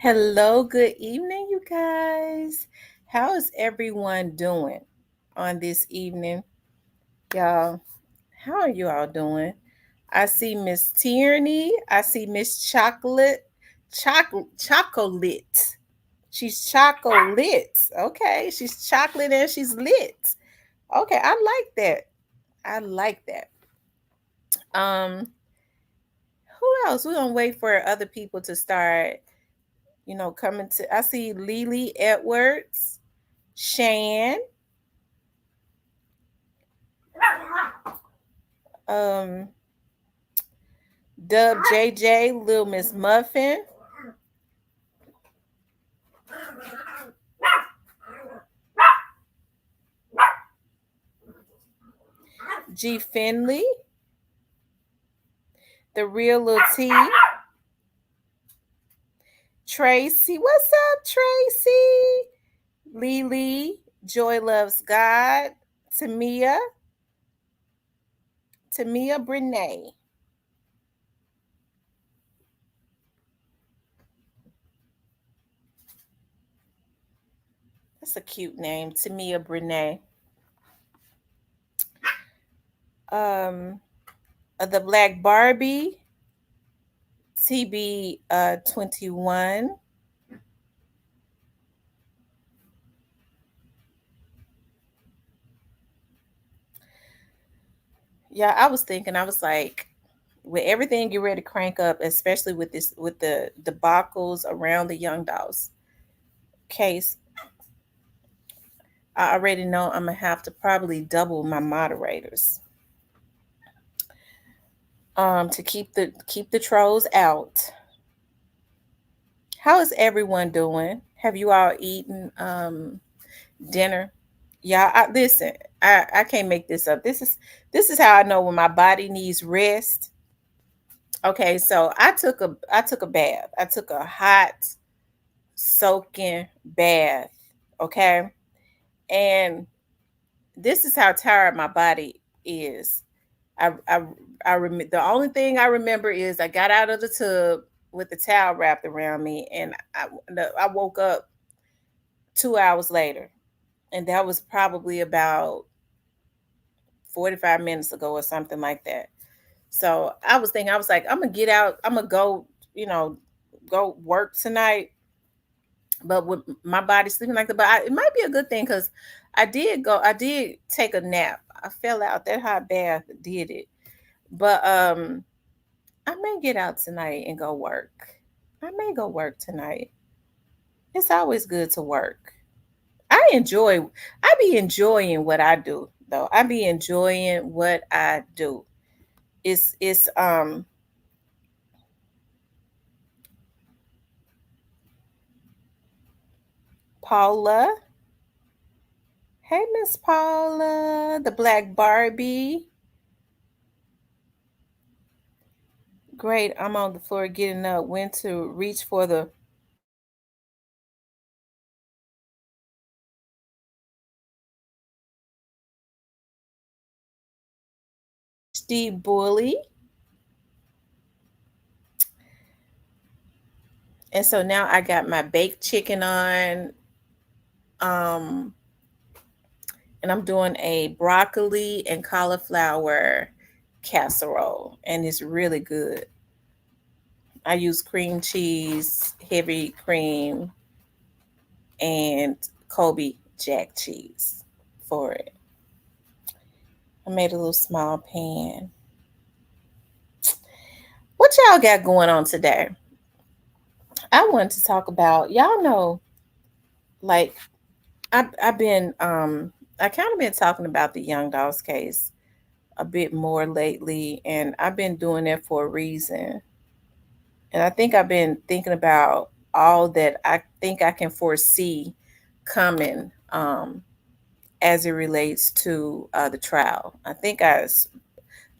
Hello, good evening, you guys. How is everyone doing on this evening? Y'all, how are you all doing? I see Miss Tierney. I see Miss Chocolate. She's chocolate. Okay, she's chocolate and she's lit. Okay, I like that. I like that. Who else? We're gonna wait for other people to start, coming to. I see Lily Edwards. Shan, um, Dub JJ, Lil Miss Muffin, G Finley, The Real Lil T, Tracy. What's up, Tracy? Lily, Joy Loves God, Tamia, Tamia Brene. That's a cute name, Tamia Brene. Um, the Black Barbie, TB 21. Yeah, I was thinking, I was like, with everything get ready to crank up, especially with this with the debacles around the Young Dolls case, I already know I'm gonna have to probably double my moderators to keep the trolls out. How is everyone doing? Have you all eaten dinner? Yeah, listen, I can't make this up. This is how I know when my body needs rest. Okay, so I took a bath. I took a hot soaking bath. Okay. And this is how tired my body is. I the only thing I remember is I got out of the tub with the towel wrapped around me, and I woke up 2 hours later, and that was probably about 45 minutes ago or something like that. So I was thinking, I was like, I'm gonna get out, I'm gonna go, go work tonight, but with my body sleeping like that. But it might be a good thing because I did take a nap. I fell out. That hot bath did it. But I may get out tonight and go work. I may go work tonight. It's always good to work. I be enjoying what I do though. I be enjoying what I do. It's Paula. Hey Miss Paula, the Black Barbie. Great. I'm on the floor getting up. When to reach for the Steve Bully. And so now I got my baked chicken on. Um, and I'm doing a broccoli and cauliflower casserole. And it's really good. I use cream cheese, heavy cream, and Kobe Jack cheese for it. I made a little small pan. What y'all got going on today? I wanted to talk about, y'all know, like I've been I kind of been talking about the Young Dolls case a bit more lately, and I've been doing it for a reason. And I think I've been thinking about all that I think I can foresee coming as it relates to the trial. I think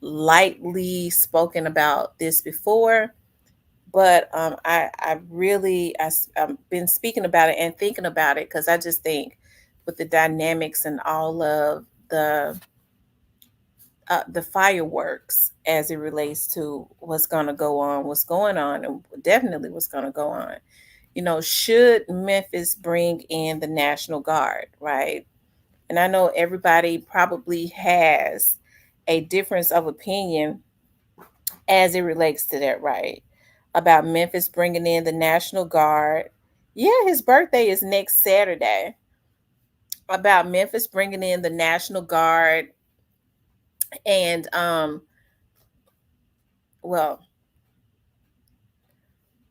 lightly spoken about this before, but I really I've been speaking about it and thinking about it because I just think with the dynamics and all of the fireworks as it relates to what's going to go on, what's going on, and definitely what's going to go on. Should Memphis bring in the National Guard, right? And I know everybody probably has a difference of opinion as it relates to that, right? About Memphis bringing in the National Guard. Yeah, his birthday is next Saturday. About Memphis bringing in the National Guard and well,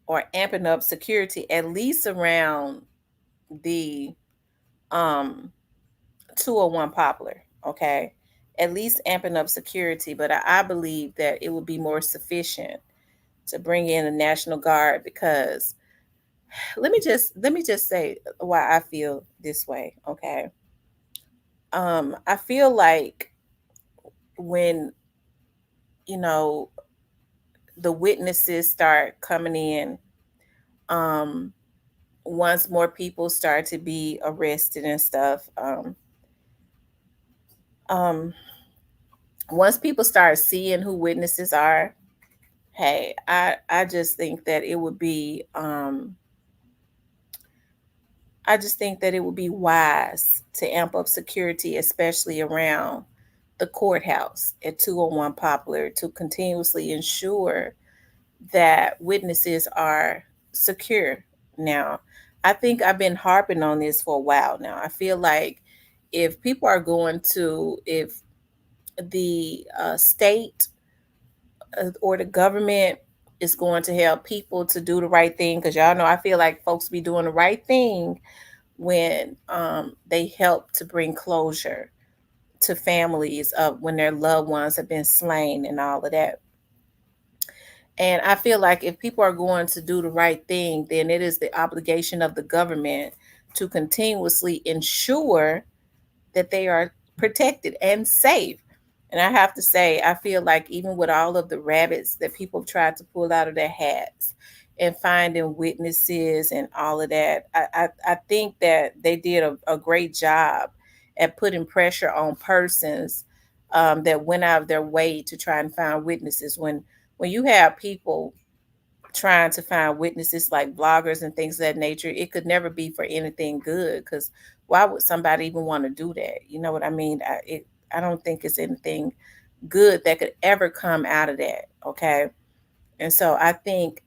or amping up security at least around the um 201 Poplar, okay? At least amping up security, but I believe that it would be more sufficient to bring in the National Guard because let me just say why I feel this way, okay? I feel like when you know the witnesses start coming in, um, once more people start to be arrested and stuff, um, once people start seeing who witnesses are, hey, I just think that it would be I just think that it would be wise to amp up security, especially around the courthouse at 201 Poplar, to continuously ensure that witnesses are secure. Now, I think I've been harping on this for a while now. I feel like if people are going to, if the state or the government is going to help people to do the right thing, because y'all know I feel like folks be doing the right thing when they help to bring closure to families of when their loved ones have been slain and all of that. And I feel like if people are going to do the right thing, then it is the obligation of the government to continuously ensure that they are protected and safe. And I have to say, I feel like even with all of the rabbits that people have tried to pull out of their hats and finding witnesses and all of that, I think that they did a great job at putting pressure on persons that went out of their way to try and find witnesses. When you have people trying to find witnesses like bloggers and things of that nature, it could never be for anything good. Because why would somebody even want to do that? You know what I mean? I don't think it's anything good that could ever come out of that. Okay, and so I think,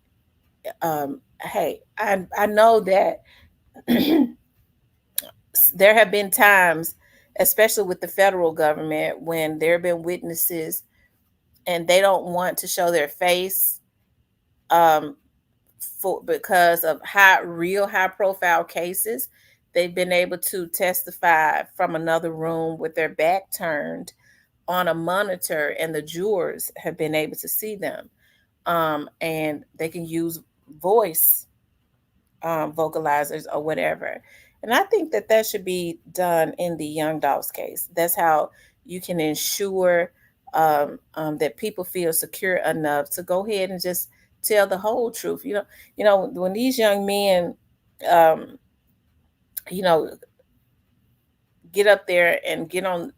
hey, I know that there have been times, especially with the federal government, when there have been witnesses and they don't want to show their face. Um, for because of high profile cases, they've been able to testify from another room with their back turned on a monitor, and the jurors have been able to see them. And they can use voice vocalizers or whatever. And I think that that should be done in the Young Dogs case. That's how you can ensure that people feel secure enough to go ahead and just tell the whole truth. When these young men, um, you know, get up there and get on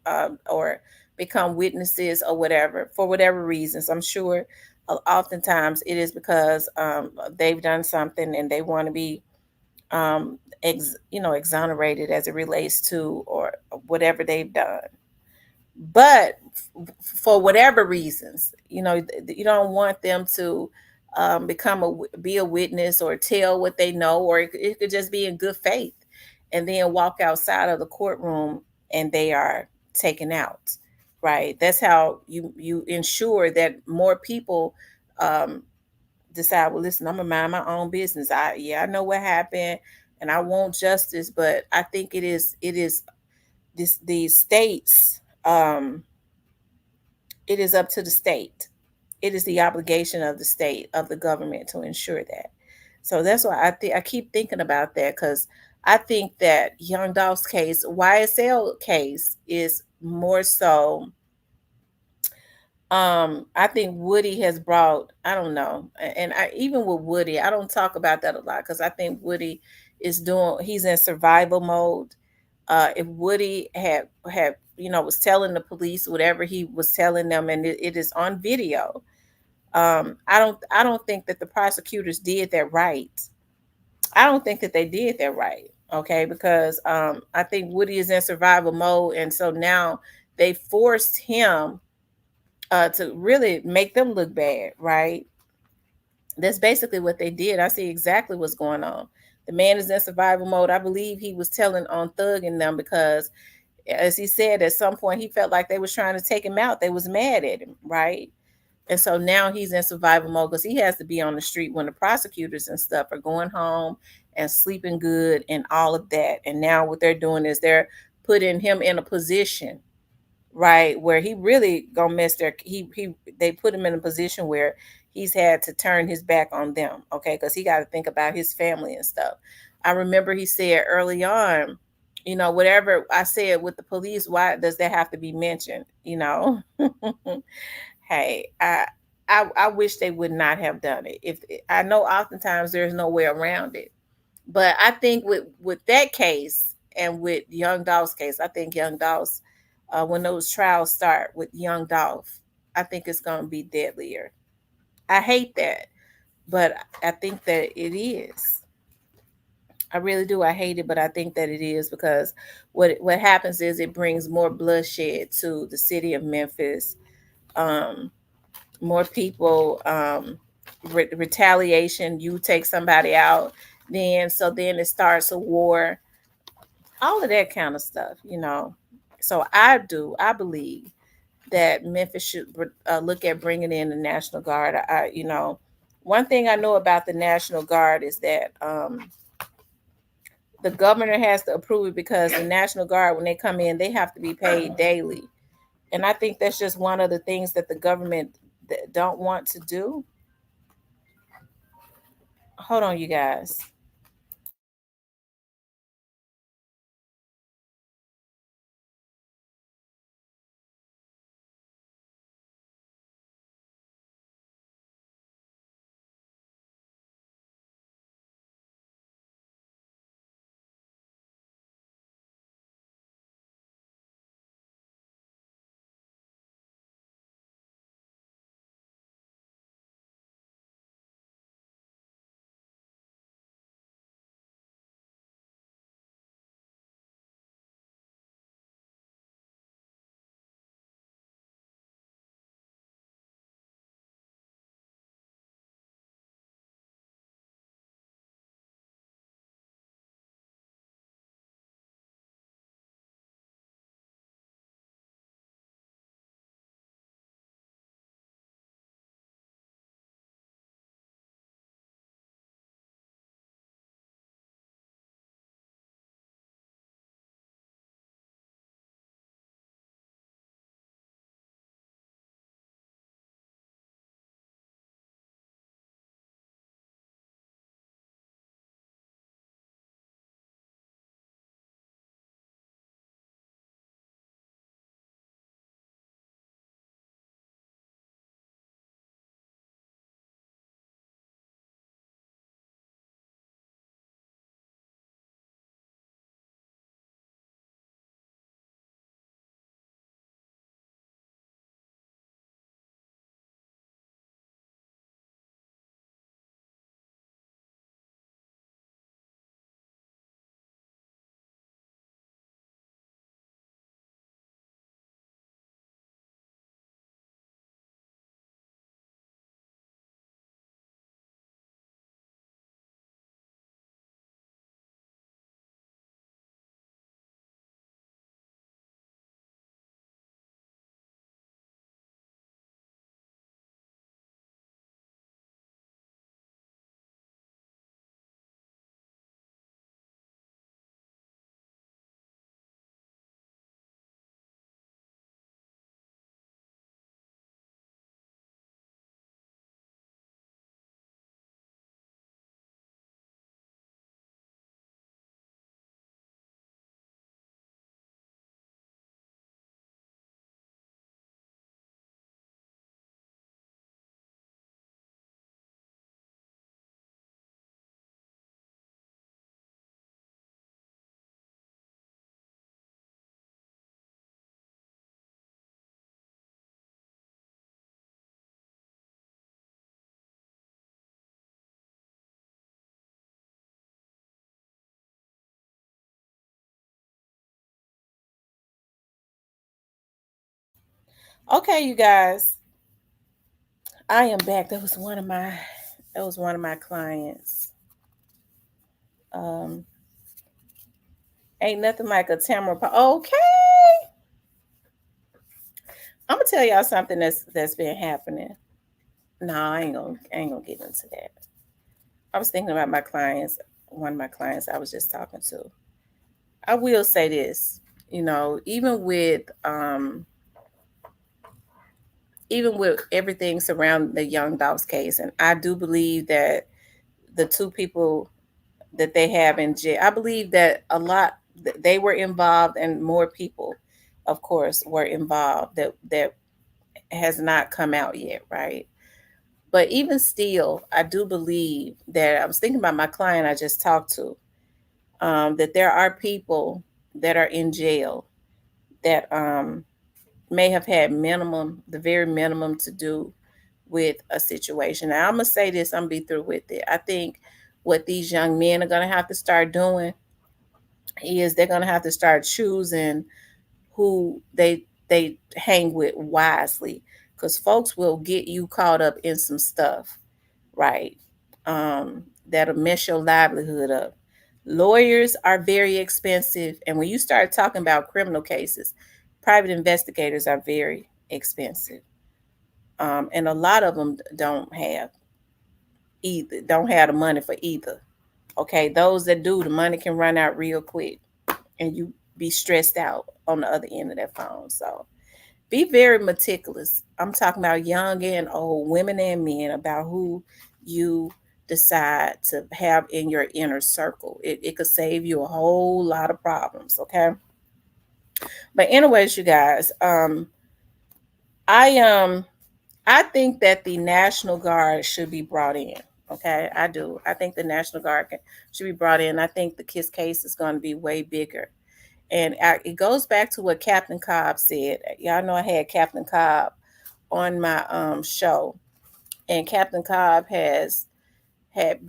or become witnesses or whatever for whatever reasons, I'm sure oftentimes it is because they've done something and they want to be exonerated as it relates to or whatever they've done. But for whatever reasons, you don't want them to be a witness or tell what they know, or it could just be in good faith, and then walk outside of the courtroom and they are taken out. Right? That's how you ensure that more people um, decide, well, listen, I'm gonna mind my own business. I know what happened and I want justice, but I think it is this these states, it is up to the state. It is the obligation of the state, of the government, to ensure that. So that's why I keep thinking about that, because I think that Young Dolph's case, YSL case, is more so. I think Woody has brought, I don't know, and I even with Woody, I don't talk about that a lot because I think Woody he's in survival mode. If Woody had was telling the police whatever he was telling them, and it is on video, I don't think that the prosecutors did that right. I don't think that they did that right. Okay, because I think Woody is in survival mode, and so now they forced him to really make them look bad, right? That's basically what they did. I see exactly what's going on. The man is in survival mode. I believe he was telling on Thug and them because, as he said, at some point he felt like they was trying to take him out. They was mad at him, right? And so now he's in survival mode because he has to be on the street when the prosecutors and stuff are going home and sleeping good and all of that. And now what they're doing is they're putting him in a position, right, where he really gonna miss their he they put him in a position where he's had to turn his back on them, okay, because he got to think about his family and stuff. I remember he said early on, whatever I said with the police, why does that have to be mentioned, hey, I wish they would not have done it. If I know oftentimes there's no way around it, but I think with that case and with Young Dolph's case, I think Young Dolph's when those trials start with Young Dolph, I think it's going to be deadlier. I hate that, but I think that it is. I really do. I hate it, but I think that it is because what happens is it brings more bloodshed to the city of Memphis. Um, More people, retaliation. You take somebody out, then it starts a war, all of that kind of stuff. So I believe that Memphis should look at bringing in the National Guard. One thing I know about the National Guard is that the governor has to approve it because the National Guard, when they come in, they have to be paid daily. And I think that's just one of the things that the government don't want to do. Hold on, you guys. Okay, you guys, I am back. That was one of my clients. Um, ain't nothing like a Tamara. Okay, I'm gonna tell y'all something that's been happening. No, I ain't gonna get into that. I was thinking about my clients. One of my clients I was just talking to. I will say this, even with everything surrounding the Young Dogs case, and I do believe that the two people that they have in jail, I believe that a lot they were involved, and more people, of course, were involved that has not come out yet, right? But even still, I do believe that I was thinking about my client I just talked to, that there are people that are in jail that may have had the very minimum to do with a situation. Now, I'm gonna say this, I'm gonna be through with it. I think what these young men are gonna have to start doing is they're gonna have to start choosing who they hang with wisely, because folks will get you caught up in some stuff, right? That'll mess your livelihood up. Lawyers are very expensive, and when you start talking about criminal cases, private investigators are very expensive, and a lot of them don't have the money for either. Okay, those that do, the money can run out real quick, and you be stressed out on the other end of that phone. So be very meticulous. I'm talking about young and old, women and men, about who you decide to have in your inner circle. It could save you a whole lot of problems. Okay. But anyways, you guys, I I think that the National Guard should be brought in. Okay, I do. I think the National Guard should be brought in. I think the KISS case is going to be way bigger. And it goes back to what Captain Cobb said. Y'all know I had Captain Cobb on my show, and Captain Cobb he had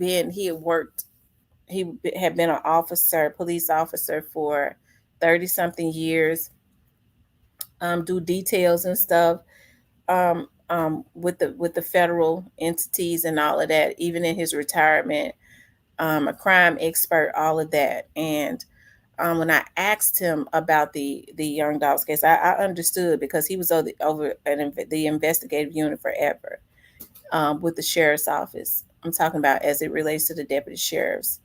worked, had been an officer, police officer for 30 something years, do details and stuff, with the federal entities and all of that, even in his retirement, a crime expert, all of that. And when I asked him about the Young Dogs case, I understood, because he was the investigative unit forever, with the sheriff's office. I'm talking about as it relates to the deputy sheriffs,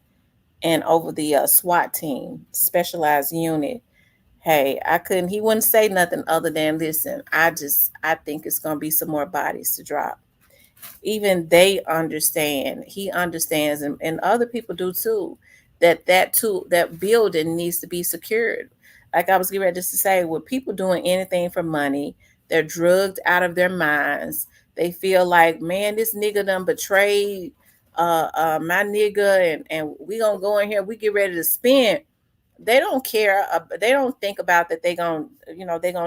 and over the SWAT team, specialized unit. Hey, I couldn't. He wouldn't say nothing other than, "Listen, I think it's gonna be some more bodies to drop." Even they understand, he understands, and other people do too, that building needs to be secured. Like I was getting ready just to say, with people doing anything for money, they're drugged out of their minds. They feel like, man, this nigga done betrayed my nigga, and we gonna go in here, we get ready to spend. They don't care, they don't think about that they gonna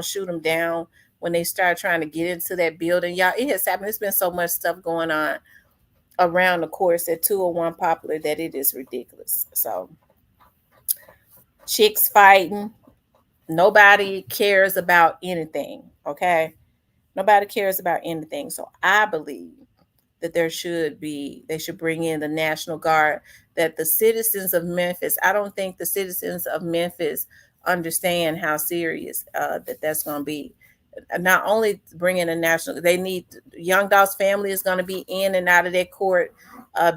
shoot them down when they start trying to get into that building. Y'all, it has happened. There's been so much stuff going on around the course at 201 Popular that it is ridiculous. So chicks fighting, nobody cares about anything. Okay, nobody cares about anything. So I believe that they should bring in the National Guard, that the citizens of Memphis, I don't think the citizens of Memphis understand how serious that's going to be. Not only bringing a national, they need, Young Dog's family is going to be in and out of their court,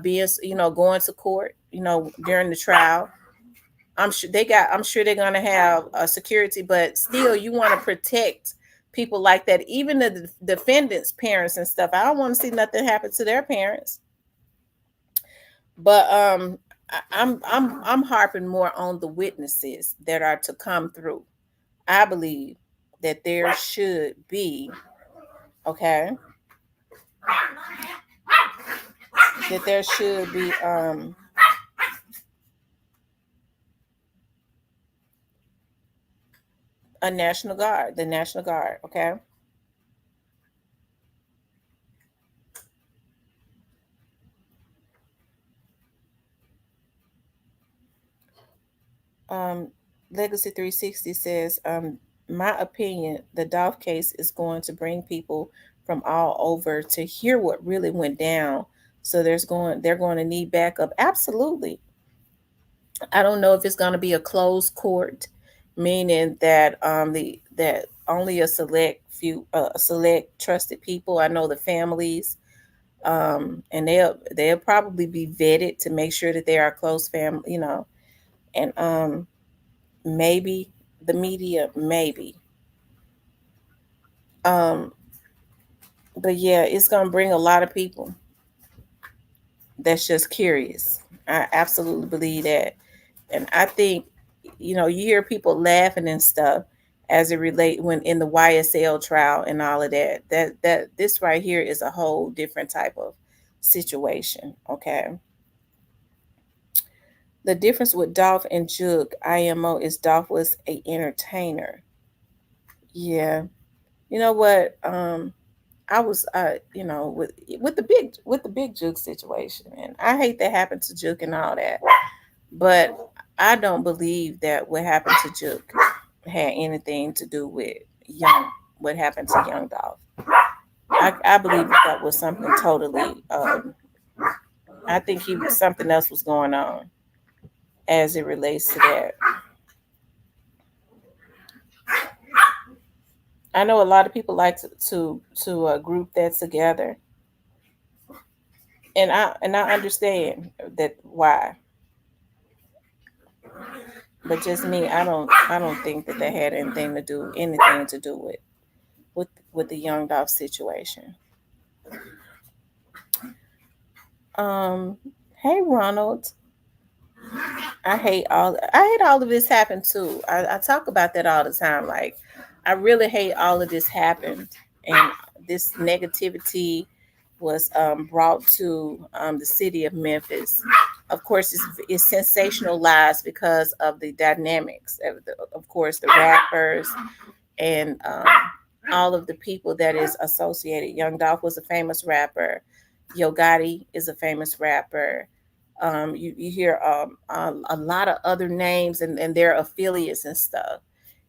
being, going to court, during the trial. I'm sure they're going to have security, but still you want to protect people like that, even the defendants' parents and stuff. I don't want to see nothing happen to their parents. But I'm harping more on the witnesses that are to come through. I believe that there should be, okay, that there should be a National Guard, the National Guard, okay. um Legacy 360 says, my opinion, the Dolph case is going to bring people from all over to hear what really went down. So they're going to need backup. Absolutely. I don't know if it's going to be a closed court, meaning that the that only a select few select trusted people. I know the families, and they'll probably be vetted to make sure that they are close family, and maybe the media, maybe. Um, but yeah, it's gonna bring a lot of people that's just curious. I absolutely believe that, and I think, you hear people laughing and stuff as it relate when in the YSL trial and all of that. That this right here is a whole different type of situation. Okay, the difference with Dolph and Jug IMO is Dolph was a entertainer. Yeah, you know what? I was, with the big Juke situation, and I hate that happened to Juke and all that, but I don't believe that what happened to Juke had anything to do with young what happened to Young Dolph. I believe that was something totally. I think something else was going on as it relates to that. I know a lot of people like to group that together, and I understand that why. But just me, I don't think that had anything to do with the Young Dolph situation. Um, hey Ronald, I hate all of this happened too. I talk about that all the time. Like I really hate all of this happened, and this negativity was brought to the city of Memphis. Of course, it's sensationalized because of the dynamics. Of course, the rappers and all of the people that is associated. Young Dolph was a famous rapper. Yo Gotti is a famous rapper. You hear a lot of other names and their affiliates and stuff.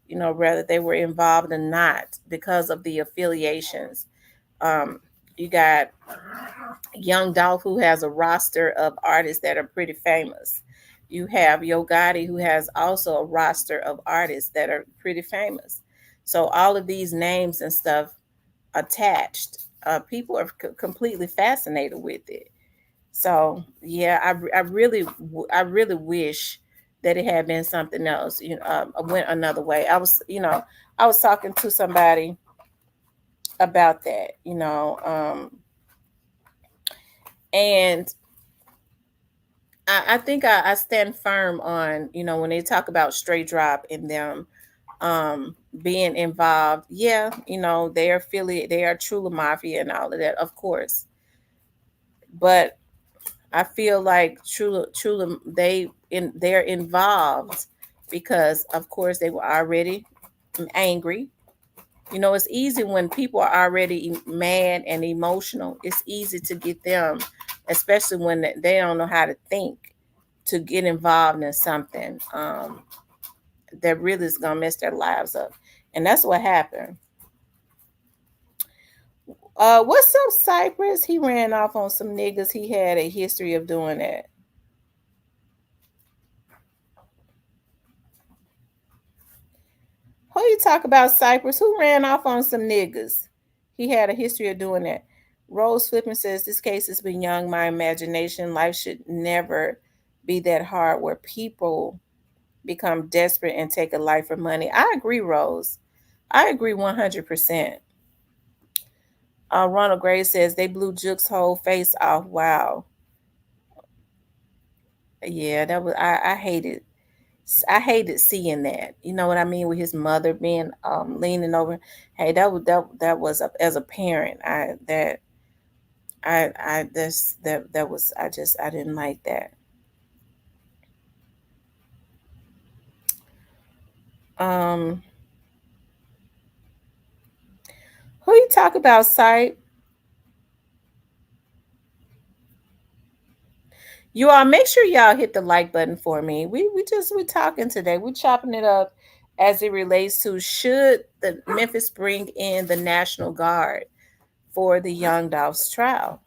Whether they were involved or not because of the affiliations. Um, you got Young Dolph, who has a roster of artists that are pretty famous. You have Yo Gotti, who has also a roster of artists that are pretty famous. So all of these names and stuff attached, people are completely fascinated with it. So yeah, I really wish that it had been something else. I went another way. I was talking to somebody about that. And I think I stand firm on, when they talk about straight drop and them being involved. Yeah, they are affiliate, they are Trula Mafia and all of that, of course. But I feel like Trula they're involved because of course they were already angry. It's easy when people are already mad and emotional. It's easy to get them, especially when they don't know how to think, to get involved in something that really is gonna mess their lives up, and that's what happened. What's up, Cypress? He ran off on some niggas. He had a history of doing that. Who you talk about, Cypress? Who ran off on some niggas? He had a history of doing that. Rose Flippin says this case has been young. My imagination. Life should never be that hard where people become desperate and take a life for money. I agree, Rose. I agree 100%. Ronald Gray says they blew Juke's whole face off. Wow. Yeah, that was I hated. I hated seeing that. You know what I mean? With his mother being leaning over. Hey, that was as a parent. I this that was I didn't like that. Um, who you talk about, sight? You all make sure y'all hit the like button for me. We talking today. We chopping it up as it relates to should the Memphis bring in the National Guard for the Young Dolph's trial.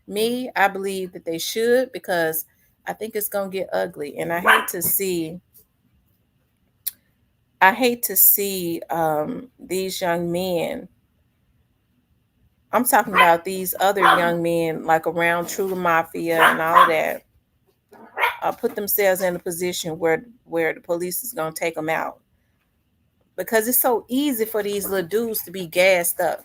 Me, I believe that they should because I think it's gonna get ugly, and I hate to see these young men. I'm talking about these other young men, like around True Mafia and all that, put themselves in a position where the police is gonna take them out because it's so easy for these little dudes to be gassed up.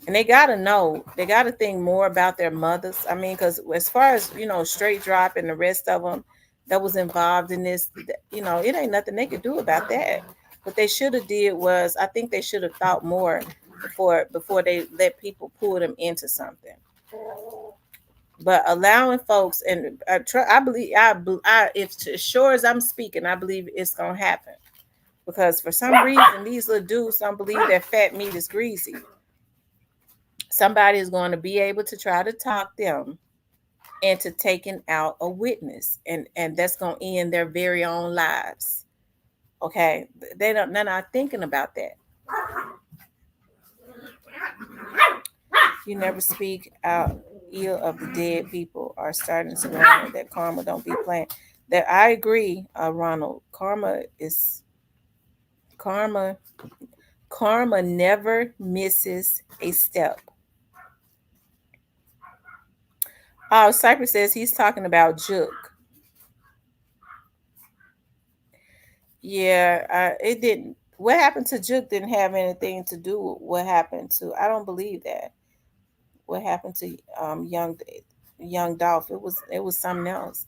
And they gotta know, they gotta think more about their mothers. I mean, because as far as straight drop and the rest of them that was involved in this, it ain't nothing they could do about that. What they should have did was, I think they should have thought more before they let people pull them into something. But allowing folks, and I believe, if as sure as I'm speaking, I believe it's gonna happen because for some reason these little dudes don't believe that fat meat is greasy. Somebody is going to be able to try to talk them into taking out a witness, and that's going to end their very own lives. Okay, they're not thinking about that. You never speak out ill of the dead people are starting to learn that karma don't be playing. That I agree, Ronald. Karma. Karma never misses a step. Oh, Cypress says he's talking about Juke. Yeah, it didn't. What happened to Juke didn't have anything to do with what happened to. I don't believe that. What happened to young Dolph? It was something else.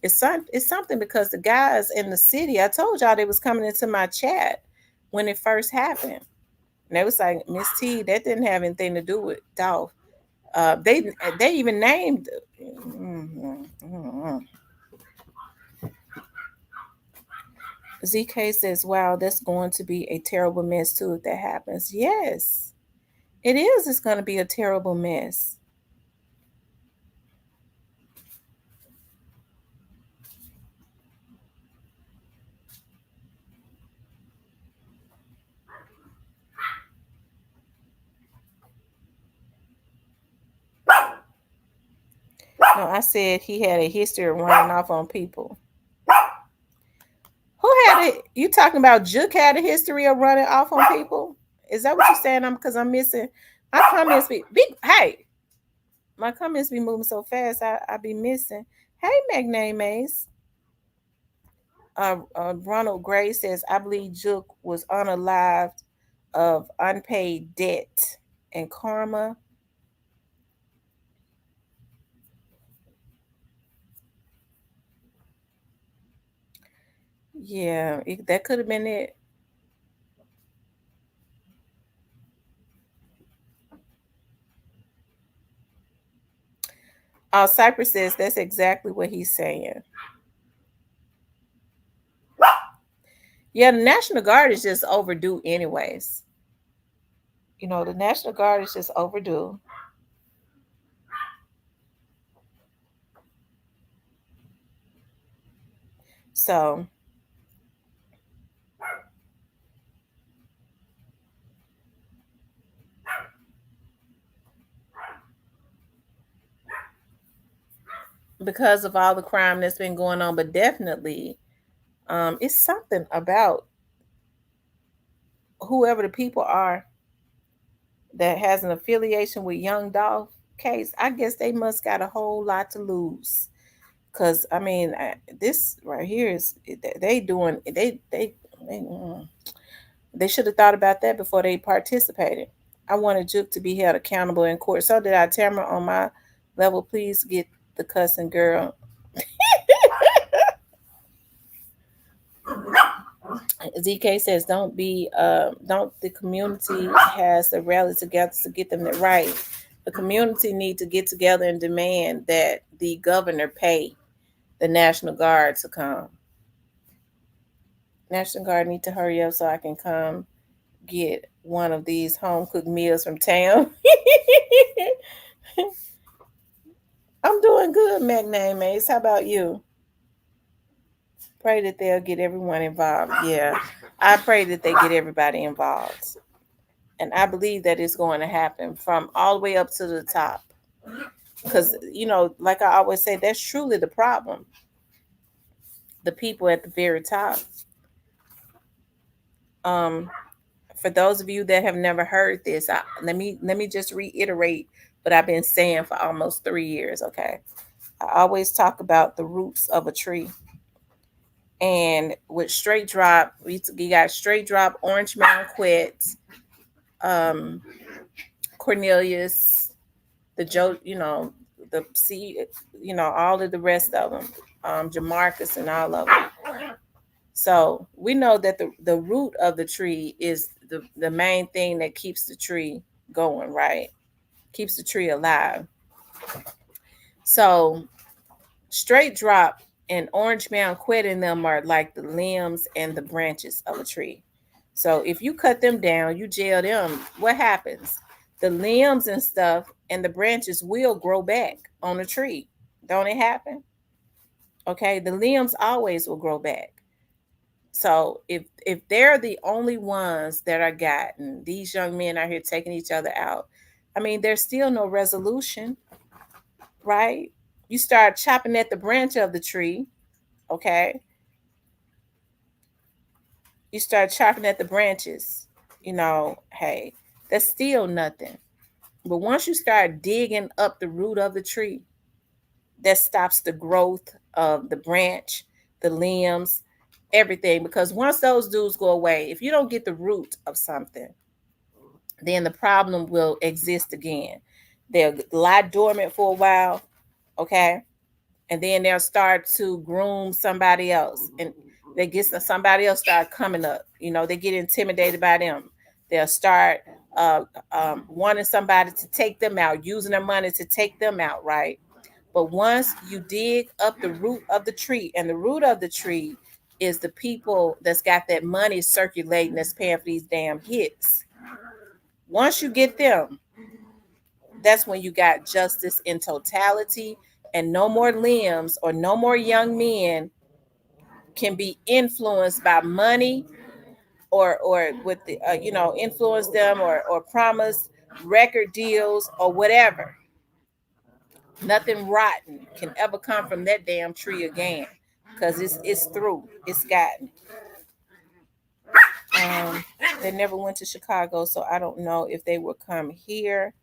It's something because the guys in the city. I told y'all they was coming into my chat when it first happened, and they was like, Miss T, that didn't have anything to do with Dolph. They even named. ZK says, wow, that's going to be a terrible mess too if that happens. Yes, it is. It's going to be a terrible mess. No, I said he had a history of running off on people. Who had it? You talking about Juke had a history of running off on people? Is that what you're saying? Because I'm missing my comments. Hey, my comments be moving so fast. I be missing. Hey, Magnay Maze. Ronald Gray says, I believe Juke was unalived of unpaid debt and karma. Yeah, that could have been it. Cypress says that's exactly what he's saying. Yeah, the National Guard is just overdue, anyways. The National Guard is just overdue. So, because of all the crime that's been going on, but definitely, it's something about whoever the people are that has an affiliation with Young Dolph case. I guess they must got a whole lot to lose. Cause I mean, this right here is they doing they should have thought about that before they participated. I wanted Juke to be held accountable in court. So did I. Tamara, on my level, please get the cussing girl. ZK says, don't the community has to rally together to get them right. The community need to get together and demand that the governor pay the National Guard to come. National Guard need to hurry up so I can come get one of these home cooked meals from town. I'm doing good, Magnay Mace. How about you? Pray that they'll get everyone involved. Yeah. I pray that they get everybody involved. And I believe that it's going to happen from all the way up to the top. Because, like I always say, that's truly the problem. The people at the very top. Um, for those of you that have never heard this, let me just reiterate what I've been saying for almost 3 years. Okay, I always talk about the roots of a tree, and with straight drop, we got straight drop, orange mound quit, um, Cornelius, the Joe, the C, all of the rest of them, Jamarcus, and all of them. So we know that the root of the tree is the main thing that keeps the tree going, right? Keeps the tree alive. So straight drop and orange mound quit in them are like the limbs and the branches of a tree. So if you cut them down, you jail them, what happens? The limbs and stuff and the branches will grow back on the tree. Don't it happen? Okay, the limbs always will grow back. So if they're the only ones that are gotten, these young men are here taking each other out. I mean, there's still no resolution, right? You start chopping at the branch of the tree, okay? You start chopping at the branches, hey, that's still nothing. But once you start digging up the root of the tree, that stops the growth of the branch, the limbs, everything. Because once those dudes go away, if you don't get the root of something, then the problem will exist again. They'll lie dormant for a while, okay? And then they'll start to groom somebody else. And they get somebody else start coming up. They get intimidated by them. They'll start wanting somebody to take them out, using their money to take them out, right? But once you dig up the root of the tree, and the root of the tree is the people that's got that money circulating that's paying for these damn hits. Once you get them, that's when you got justice in totality, and no more limbs or no more young men can be influenced by money or with the influence them or promise record deals or whatever. Nothing rotten can ever come from that damn tree again, because it's through. It's gotten. They never went to Chicago, so I don't know if they will come here.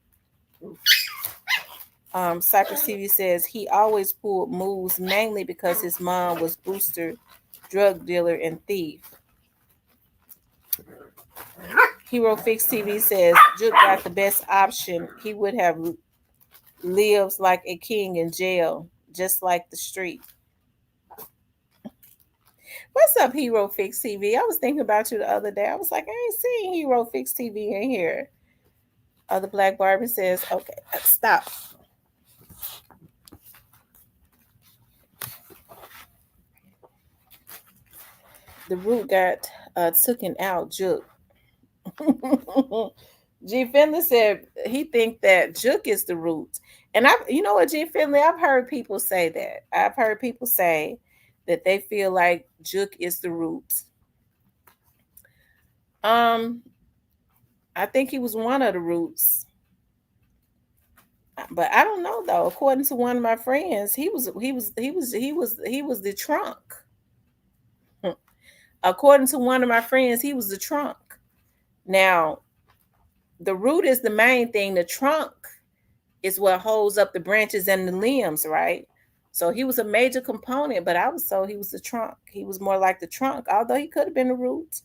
Cypress TV says he always pulled moves mainly because his mom was booster, drug dealer, and thief. Hero Fix TV says Juke got the best option. He would have lives like a king in jail, just like the street. What's up, Hero Fix TV? I was thinking about you the other day. I was like, I ain't seen Hero Fix TV in here. The Black Barbie says, okay, stop. The root got taken out, Juke. G. Finley said he think that Juke is the root. And you know what, G. Finley, I've heard people say that. I've heard people say that they feel like Juke is the root. I think he was one of the roots. But I don't know though. According to one of my friends, he was the trunk. According to one of my friends, he was the trunk. Now, the root is the main thing. The trunk is what holds up the branches and the limbs, right? So he was a major component, but I was told he was the trunk. He was more like the trunk, although he could have been the root.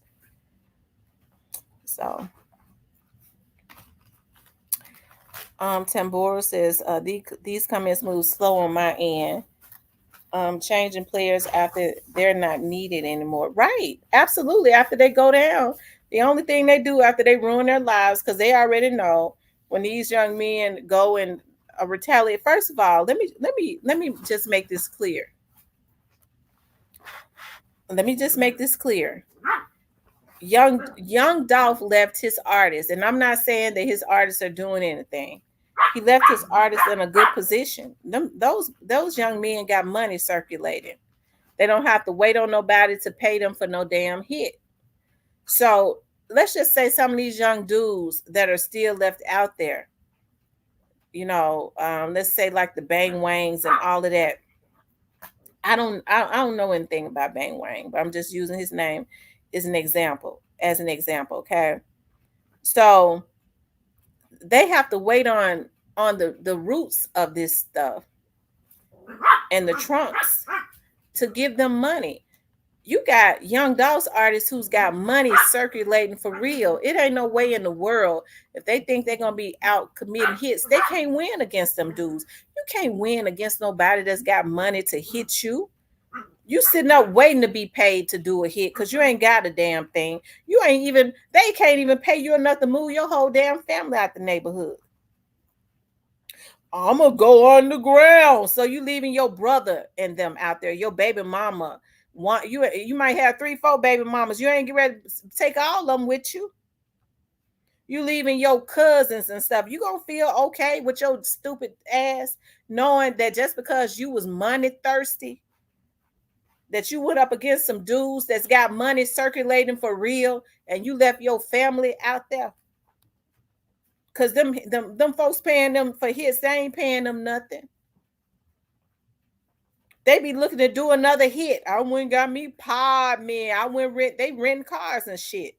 So, Tambora says these comments move slow on my end. Changing players after they're not needed anymore. Right. Absolutely. After they go down, the only thing they do after they ruin their lives, because they already know when these young men go and retaliate. First of all, let me just make this clear. Let me just make this clear. Young Dolph left his artists, and I'm not saying that his artists are doing anything. He left his artists in a good position. Those young men got money circulating. They don't have to wait on nobody to pay them for no damn hit. So let's just say some of these young dudes that are still left out there, let's say like the Bang Wangs and all of that. I don't know anything about Bang Wang, but I'm just using his name as an example, okay? So they have to wait on the roots of this stuff and the trunks to give them money. You got Young Dolls artists who's got money circulating for real. It ain't no way in the world if they think they're gonna be out committing hits, they can't win against them dudes. You can't win against nobody that's got money to hit you. You sitting up waiting to be paid to do a hit because you ain't got a damn thing. You ain't even, they can't even pay you enough to move your whole damn family out the neighborhood. I'm gonna go on the ground. So you leaving your brother and them out there, your baby mama. You might have 3, 4 baby mamas. You ain't get ready to take all of them with you. You leaving your cousins and stuff. You gonna feel okay with your stupid ass knowing that just because you was money thirsty, that you went up against some dudes that's got money circulating for real, and you left your family out there. Cause them folks paying them for hits, they ain't paying them nothing. They be looking to do another hit. I went got me pod man. I went they rent cars and shit.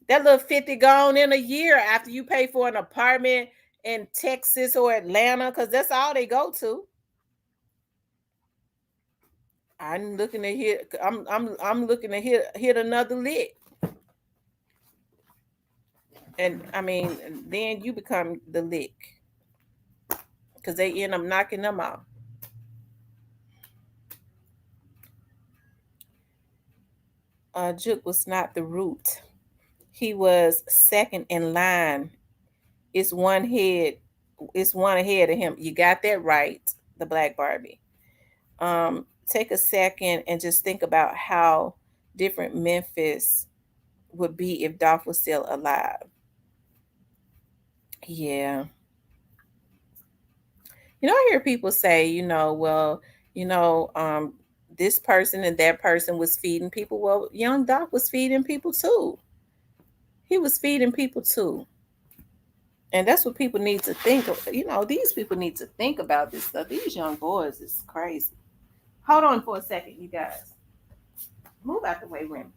That little 50 gone in a year after you pay for an apartment in Texas or Atlanta, because that's all they go to. I'm looking to hit. I'm looking to hit another lick. And I mean, then you become the lick because they end up knocking them out. Juk was not the root. He was second in line. It's one head. It's one ahead of him. You got that right, the Black Barbie. Take a second and just think about how different Memphis would be if Dolph was still alive. Yeah. I hear people say, well, you know, um, this person and that person was feeding people. Well, young Doc was feeding people too. He was feeding people too. And that's what people need to think of. These people need to think about this stuff. These young boys is crazy. Hold on for a second, you guys. Move out the way, Rim.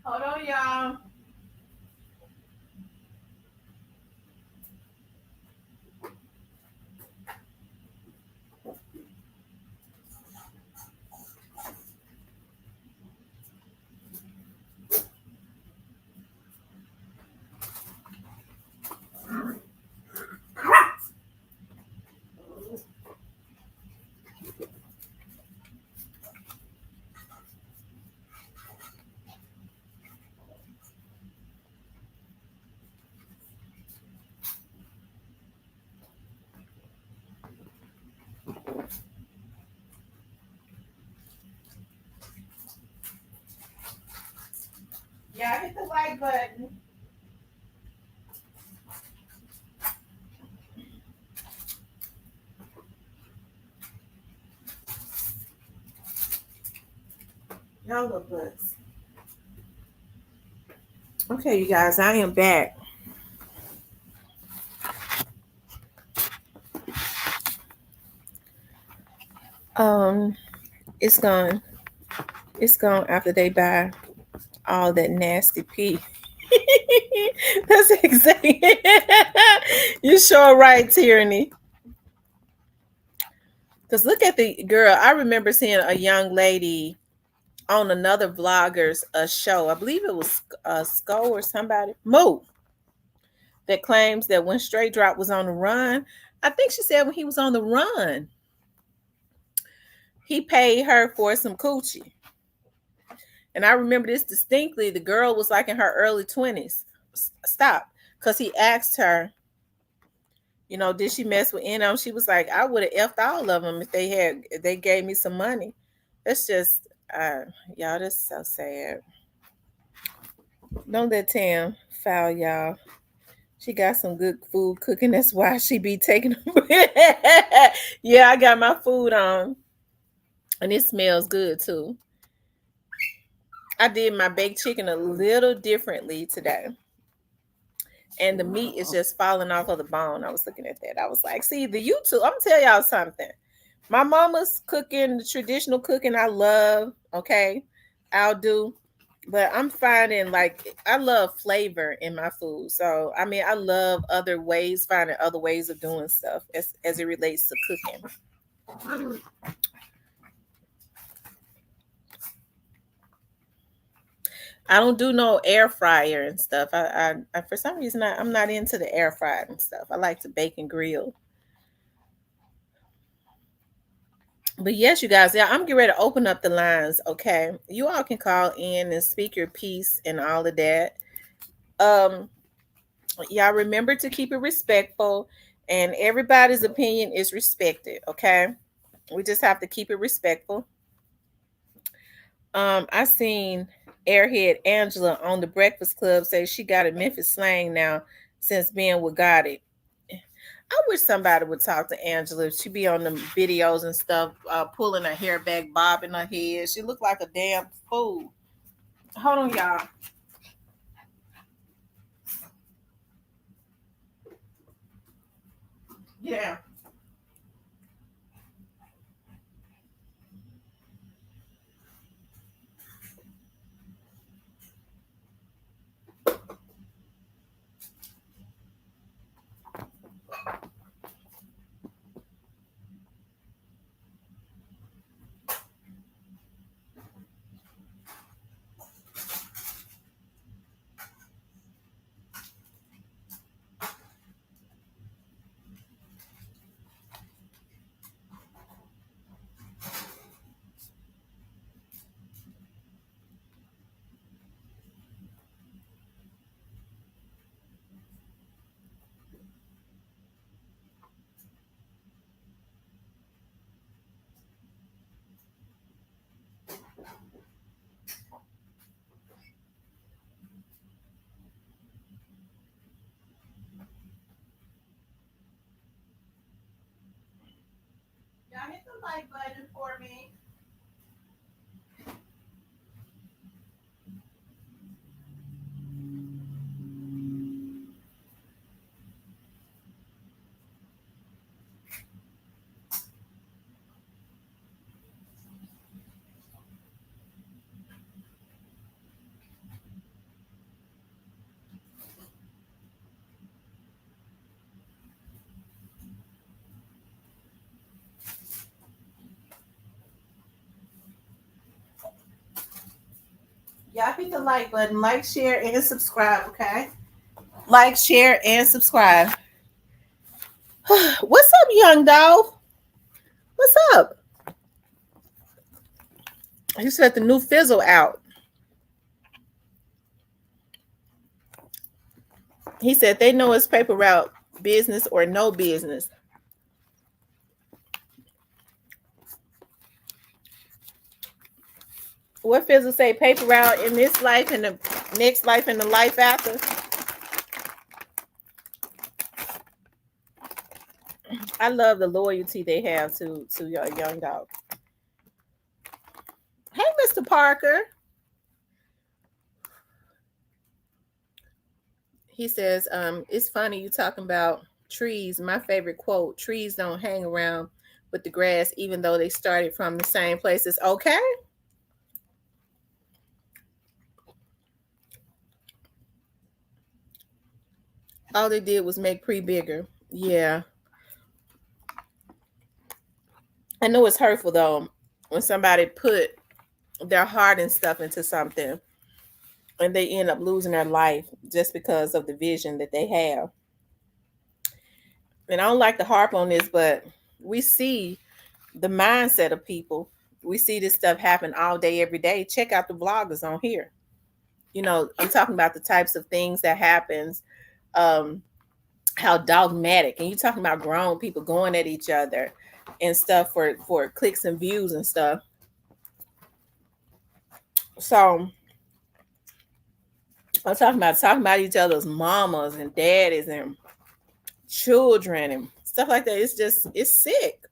Hold on, y'all. Y'all hit the like button. Y'all look butts. Okay, you guys, I am back. Um, it's gone. It's gone after they buy all that nasty pee. That's exactly. You sure right, Tyranny. Because look at the girl. I remember seeing a young lady on another vlogger's show. I believe it was Sko or somebody. Moo. That claims that when Straight Drop was on the run, I think she said when he was on the run, he paid her for some coochie. And I remember this distinctly. The girl was like in her early 20s. Stop. Because he asked her, you know, did she mess with NM? She was like, I would have effed all of them if they gave me some money. That's just, y'all, that's so sad. Don't let Tam foul y'all. She got some good food cooking. That's why she be taking them. Yeah, I got my food on. And it smells good too. I did my baked chicken a little differently today. And the meat is just falling off of the bone. I was looking at that. I was like, see, the YouTube, I'm gonna tell y'all something. My mama's cooking, the traditional cooking I love, okay? I'll do. But I'm finding like I love flavor in my food. So I mean I love other ways, finding other ways of doing stuff as it relates to cooking. I don't do no air fryer and stuff. I for some reason I'm not into the air fryer and stuff. I like to bake and grill. But yes, you guys, yeah, I'm getting ready to open up the lines. Okay, you all can call in and speak your piece and all of that. Um, y'all remember to keep it respectful, and everybody's opinion is respected. Okay, we just have to keep it respectful. I seen Airhead Angela on the Breakfast Club say she got a Memphis slang now since being with Gotti. I wish somebody would talk to Angela. She be on the videos and stuff, pulling her hair back, bobbing her head. She looked like a damn fool. Hold on, y'all. Yeah. Y'all hit the like button for me. Y'all hit the like button, like, share, and subscribe, okay? Like, share, and subscribe. What's up, young dog? What's up? He said the new fizzle out. He said they know it's paper route business or no business. What fizzle say paper route in this life and the Next life and the life after. I love the loyalty they have to your young dog. Hey, Mr. Parker. He says, it's funny you talking about trees. My favorite quote, trees don't hang around with the grass, even though they started from the same places. Okay. All they did was make Pre bigger. Yeah. I know it's hurtful though when somebody put their heart and stuff into something and they end up losing their life just because of the vision that they have. And I don't like to harp on this, but we see the mindset of people. We see this stuff happen all day, every day. Check out the vloggers on here. You know, I'm talking about the types of things that happens, um, how dogmatic, and you're talking about grown people going at each other and stuff for clicks and views and stuff. So I'm talking about each other's mamas and daddies and children and stuff like that. It's sick.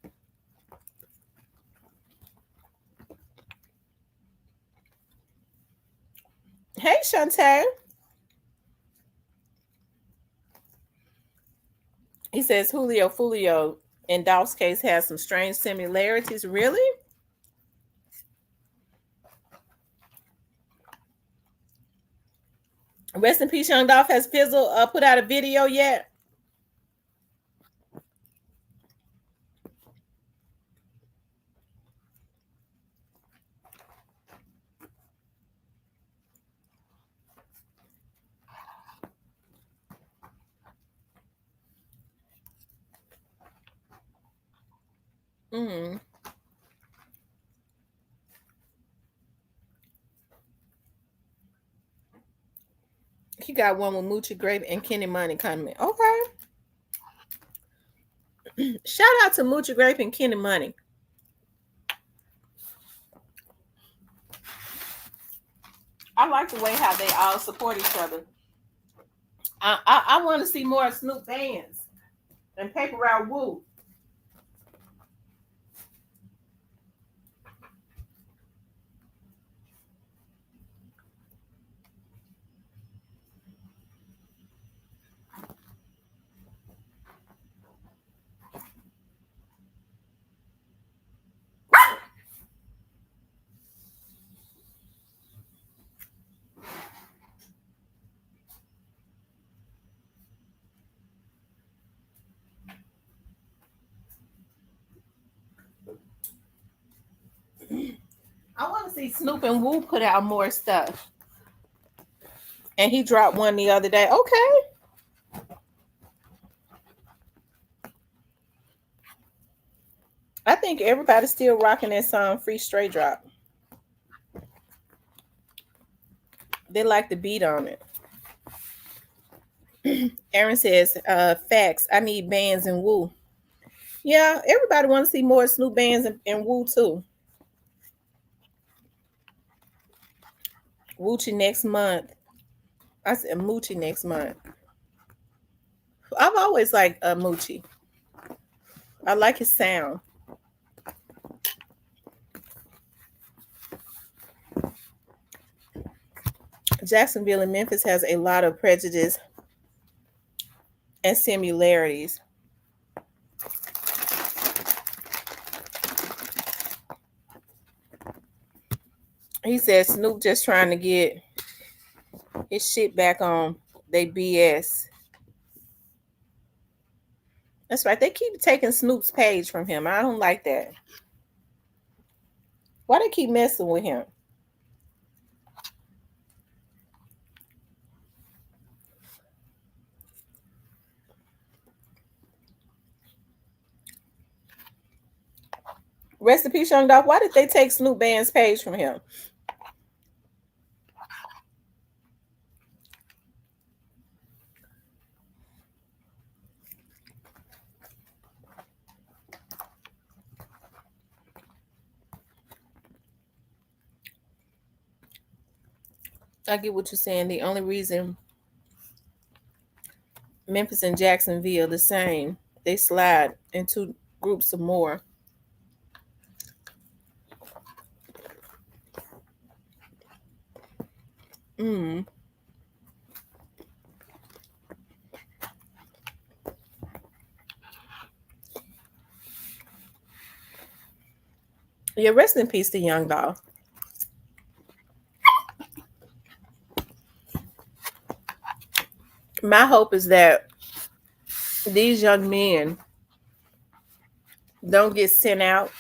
Hey, Shantae. He says Julio Fulio in Dolph's case has some strange similarities. Really? Rest in peace, Young Dolph. Has Fizzle put out a video yet? Mm. He got one with Moochie Grape and Kenny Money coming. Okay. Shout out to Moochie Grape and Kenny Money. I like the way how they all support each other. I want to see more Snoop bands and Paper Route Woo. I want to see Snoop and Woo put out more stuff. And he dropped one the other day. Okay. I think everybody's still rocking that song Free Straight Drop. They like the beat on it. Aaron says, facts. I need bands and Woo. Yeah, everybody wants to see more Snoop bands and Woo too. Woochie next month. I said Moochie next month. I've always liked Moochie. I like his sound. Jacksonville and Memphis has a lot of prejudice and similarities. He said Snoop just trying to get his shit back on they BS. That's right. They keep taking Snoop's page from him. I don't like that. Why they keep messing with him? Rest in peace, Young Dog. Why did they take Snoop Band's page from him? I get what you're saying. The only reason Memphis and Jacksonville the same, they slide into groups of more. Mm. Yeah, rest in peace to Young Doll. My hope is that these young men don't get sent out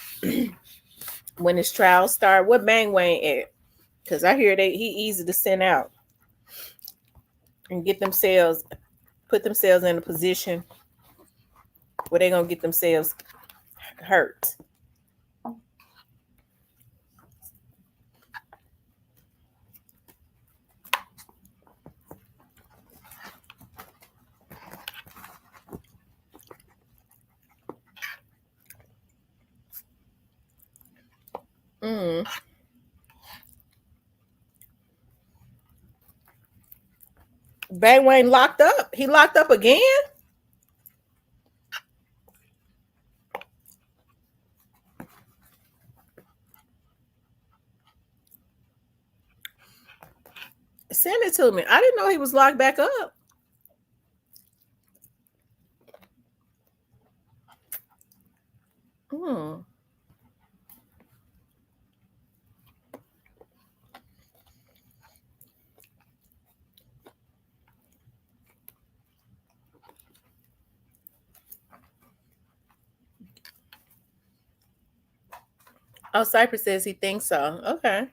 when his trials start. What Bang Wayne at? Because I hear he easy to send out and get themselves put themselves in a position where they're gonna get themselves hurt. Mm. Bang Wayne locked up. He locked up again. Send it to me. I didn't know he was locked back up. Hmm. Oh, Cypress says he thinks so. Okay.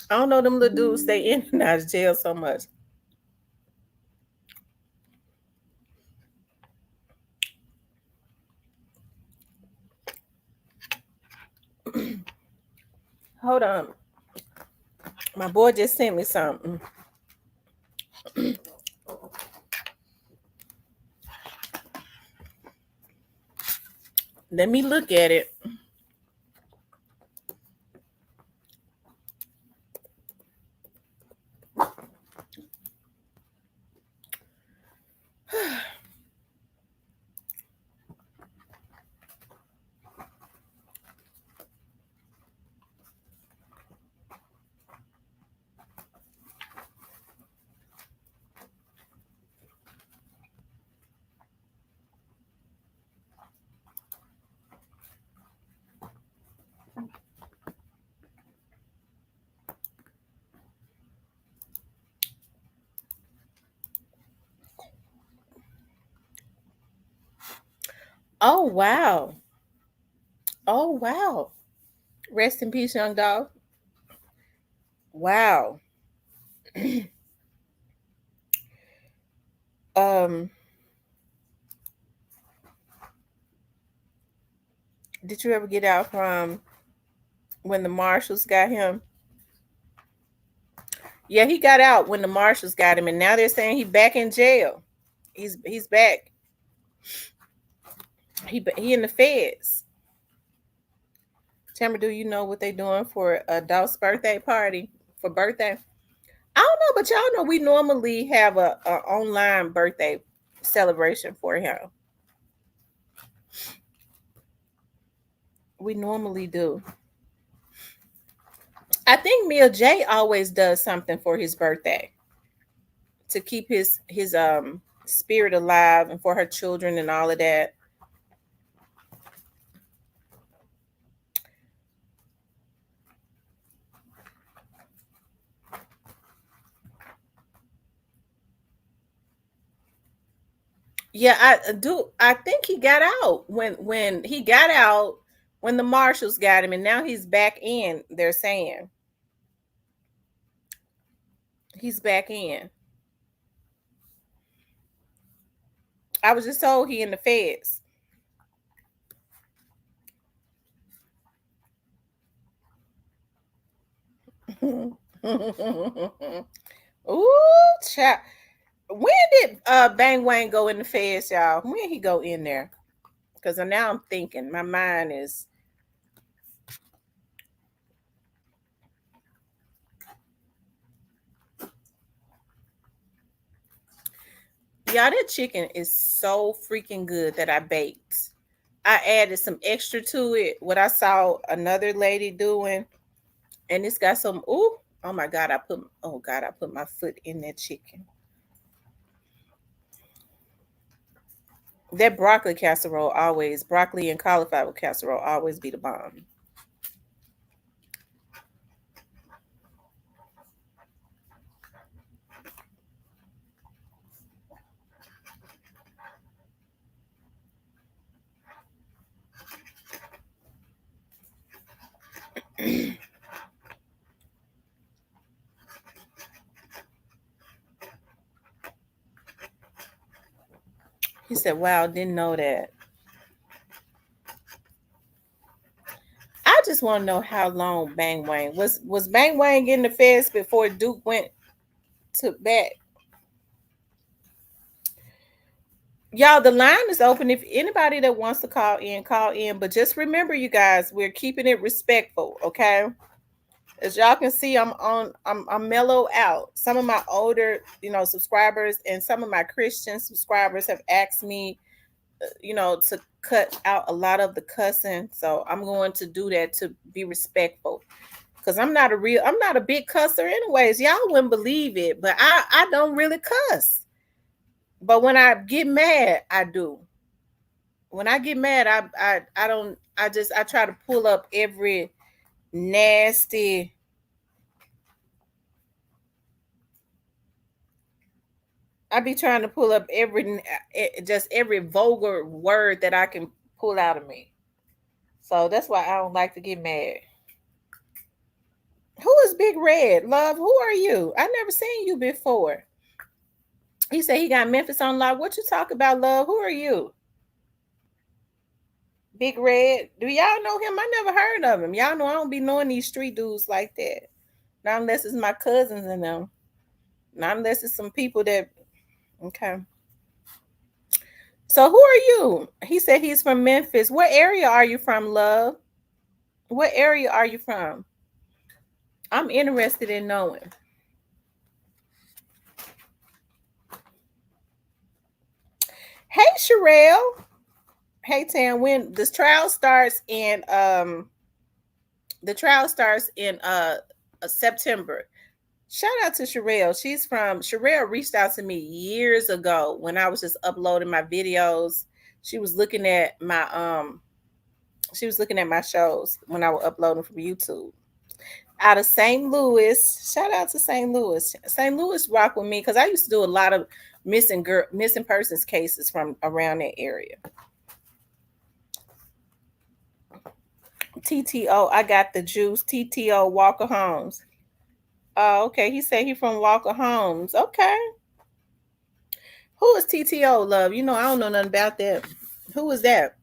I don't know them little dudes stay in and out of jail so much. Hold on. My boy just sent me something. Let me look at it. Oh wow. Oh wow. Rest in peace, young dog. Wow. um, did you ever get out from when the marshals got him? Yeah, he got out when the marshals got him, and now they're saying he's back in jail. He's back. He in the feds. Tamara, do you know what they doing for Adult's birthday party for birthday? I don't know, but y'all know we normally have a online birthday celebration for him. We normally do. I think Mia J always does something for his birthday to keep his spirit alive and for her children and all of that. Yeah, I do. I think he got out when he got out when the marshals got him, and now he's back in. They're saying he's back in. I was just told he in the feds. Ooh, child. When did Bang Wang go in the feds, y'all? When he go in there? Because now I'm thinking, my mind is Y'all, that chicken is so freaking good that I baked. I added some extra to it. What I saw another lady doing, and it's got some. Ooh, oh my god! I put my foot in that chicken. That broccoli and cauliflower casserole always be the bomb. He said, "Wow, didn't know that." I just want to know how long Bang Wang was Bang Wang in the feds before Duke went to bat. Y'all, the line is open. If anybody that wants to call in, call in. But just remember, you guys, we're keeping it respectful, okay? As y'all can see, I'm mellow out. Some of my older, subscribers and some of my Christian subscribers have asked me, to cut out a lot of the cussing. So I'm going to do that to be respectful. Because I'm not a big cusser anyways. Y'all wouldn't believe it, but I don't really cuss. But when I get mad, I do. When I get mad, I don't I try to pull up every nasty. I be trying to pull up just every vulgar word that I can pull out of me. So that's why I don't like to get mad. Who is Big Red? Love, who are you? I never seen you before. He said he got Memphis on lock. What you talk about, love? Who are you? Big Red. Do y'all know him? I never heard of him. Y'all know I don't be knowing these street dudes like that. Not unless it's my cousins and them. Not unless it's some people that okay. So who are you? He said he's from Memphis. What area are you from, love? What area are you from? I'm interested in knowing. Hey Sherelle. Hey Tam, when the trial starts in September. Shout out to Sherelle reached out to me years ago when I was just uploading my videos. She was looking at my shows when I was uploading from YouTube. Out of St. Louis, shout out to St. Louis. St. Louis rock with me because I used to do a lot of missing persons cases from around that area. TTO, I got the juice. TTO Walker Homes. Oh, okay. He said he from Walker Homes. Okay. Who is TTO, love? I don't know nothing about that. Who is that?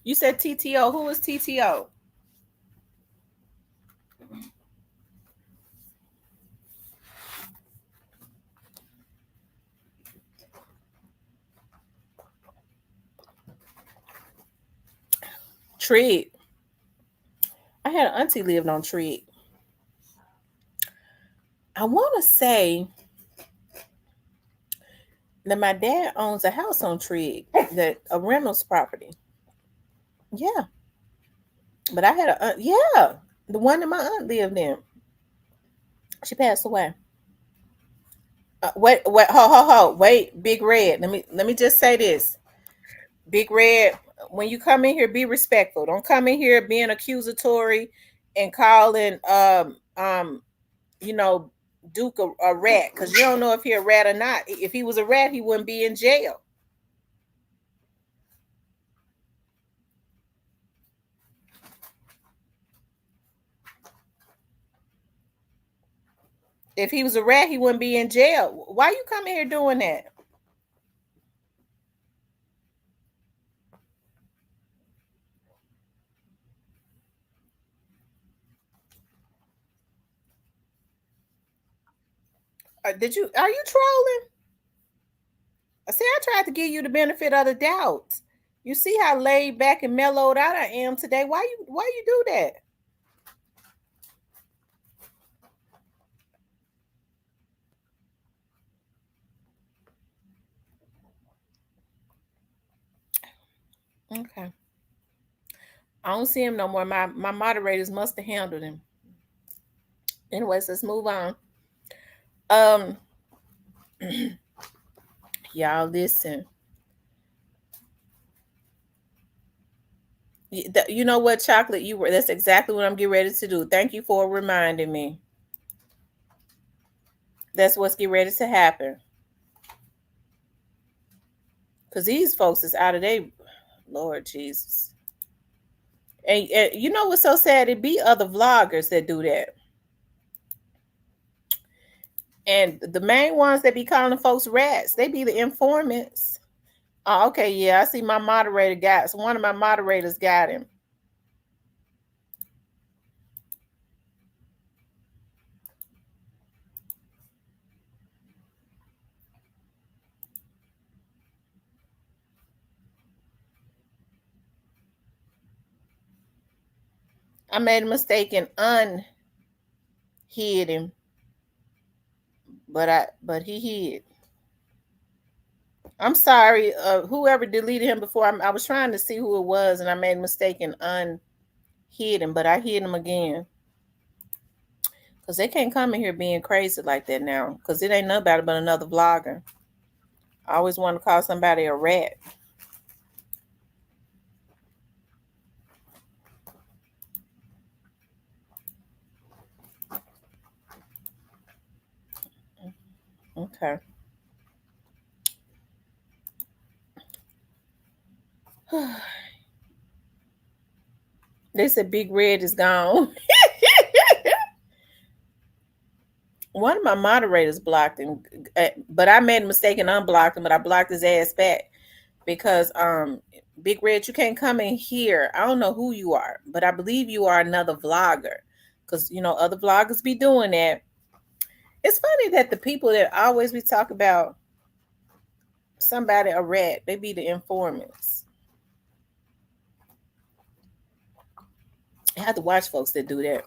You said TTO. Who is TTO? Treat. I had an auntie lived on Treat. I want to say that my dad owns a house on Treat, that a Reynolds property. Yeah, but I had a aunt. Yeah, the one that my aunt lived in. She passed away. Wait, wait, Big Red. Let me just say this, Big Red. When you come in here, be respectful. Don't come in here being accusatory and calling you know Duke a rat because you don't know if he a rat or not. If he was a rat, he wouldn't be in jail. If he was a rat, he wouldn't be in jail. Why you coming here doing that? Did you? Are you trolling? See, I tried to give you the benefit of the doubt. You see how laid back and mellowed out I am today. Why you do that? Okay. I don't see him no more. My moderators must have handled him. Anyways, let's move on. Um, y'all listen. You know what, chocolate? You were. That's exactly what I'm getting ready to do. Thank you for reminding me. That's what's getting ready to happen. Cause these folks is out of their Lord Jesus. And you know what's so sad? It be other vloggers that do that. And the main ones that be calling folks rats, they be the informants. Oh, okay, yeah, I see my moderator got, so one of my moderators got him. I made a mistake and unhid him, but he hid. I'm sorry, whoever deleted him before. I was trying to see who it was, and I made a mistake and unhid him, but I hid him again. Cause they can't come in here being crazy like that now. Cause it ain't nothing about it but another vlogger. I always want to call somebody a rat. Okay. They said Big Red is gone. One of my moderators blocked him, but I made a mistake and unblocked him, but I blocked his ass back because Big Red, you can't come in here. I don't know who you are, but I believe you are another vlogger. Because you know, other vloggers be doing that. It's funny that the people that always be talking about somebody a rat, they be the informants. I have to watch folks that do that.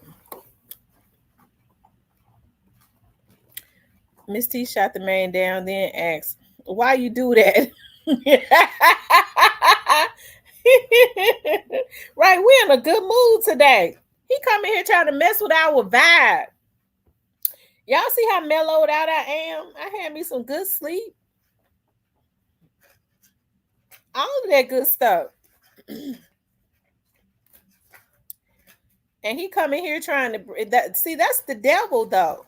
Miss T shot the man down, then asked, "Why you do that?" Right, we're in a good mood today. He coming here trying to mess with our vibe. Y'all see how mellowed out I am? I had me some good sleep. All of that good stuff. And he coming here trying to see, that's the devil though.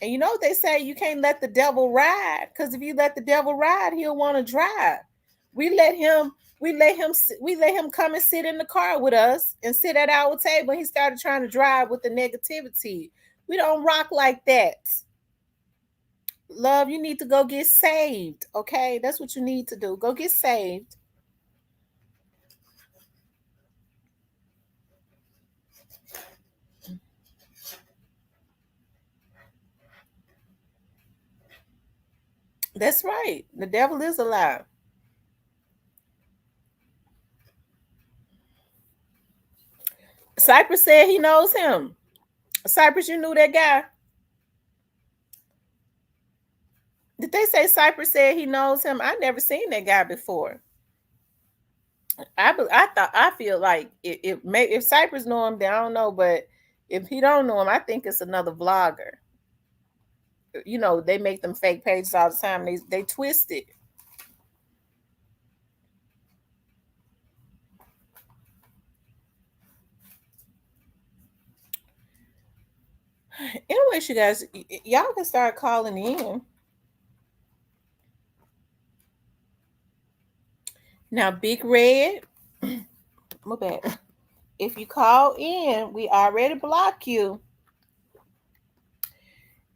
And you know what they say, you can't let the devil ride, because if you let the devil ride, he'll want to drive. We let him come and sit in the car with us and sit at our table. He started trying to drive with the negativity. We don't rock like that. Love, you need to go get saved. Okay, that's what you need to do. Go get saved. That's right. The devil is alive. Cypress said he knows him. Cypress, you knew that guy. Did they say Cypress said he knows him? I never seen that guy before. I feel like if Cypress know him, then I don't know, but if he don't know him, I think it's another vlogger. You know, they make them fake pages all the time. They twist it. Anyways, you guys, y'all can start calling in. Now, Big Red, my bad. If you call in, we already block you.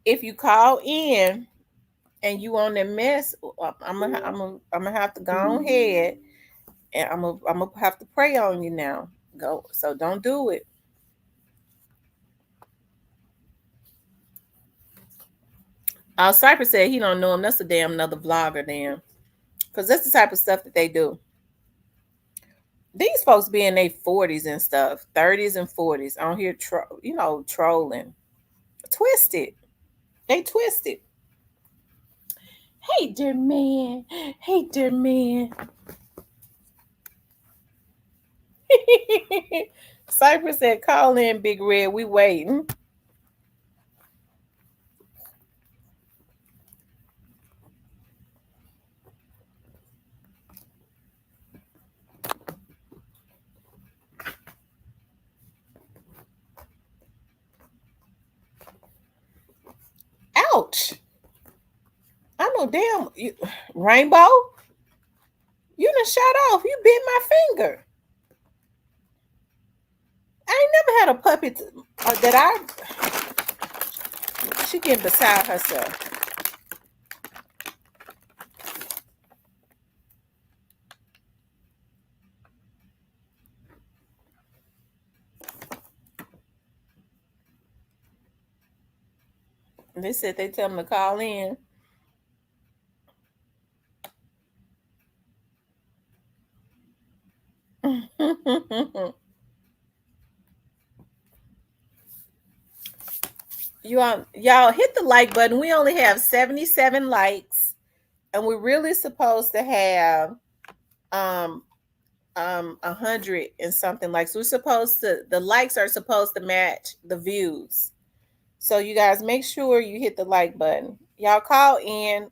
If you call in and you on that mess, I'm gonna have to go ahead and I'm gonna have to pray on you now. Go, so don't do it. Cypress said he don't know him. That's a damn another vlogger, damn. Because that's the type of stuff that they do. These folks be in their 40s and stuff, 30s and 40s on here, trolling. Twisted. They twisted. Hey, dear man. Hey, dear man. Cypress said, call in, Big Red. We waiting. Ouch. I know damn you, Rainbow. You done shot off. You bit my finger. I ain't never had a puppy that she getting beside herself. They said they tell them to call in. Y'all hit the like button. We only have 77 likes, and we're really supposed to have 100 and something likes. We're supposed to, the likes are supposed to match the views. So you guys make sure you hit the like button. Y'all call in.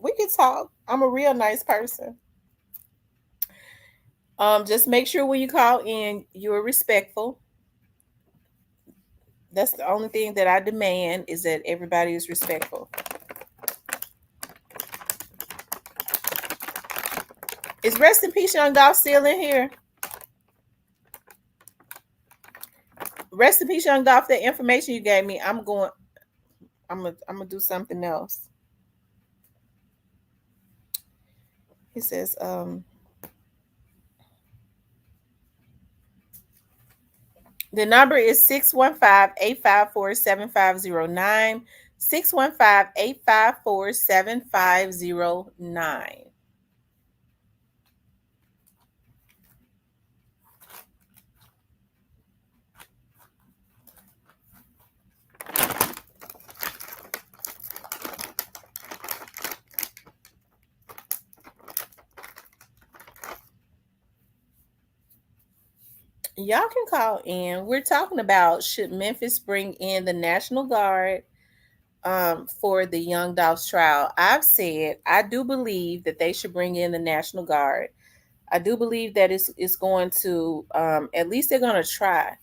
We can talk. I'm a real nice person. Just make sure when you call in, you're respectful. That's the only thing that I demand, is that everybody is respectful. Is Rest in Peace Young Dolph still in here? Rest in Peace Young Dolph, that information you gave me, I'm gonna do something else. He says, the number is 615-854-7509. 615-854-7509. Y'all can call in. We're talking about, should Memphis bring in the National Guard for the Young Dolph's trial? I've said I do believe that they should bring in the National Guard. I do believe that it's going to, at least they're going to try,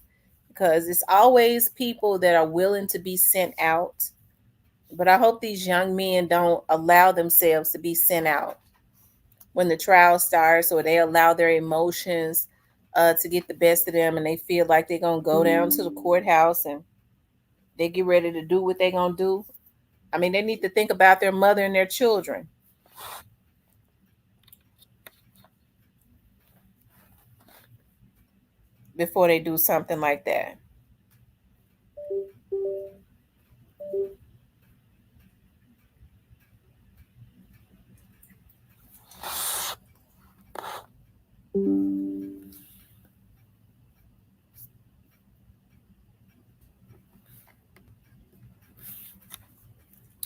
because it's always people that are willing to be sent out. But I hope these young men don't allow themselves to be sent out when the trial starts, or they allow their emotions to get the best of them, and they feel like they're going to go down to the courthouse and they get ready to do what they're going to do. I mean, they need to think about their mother and their children before they do something like that.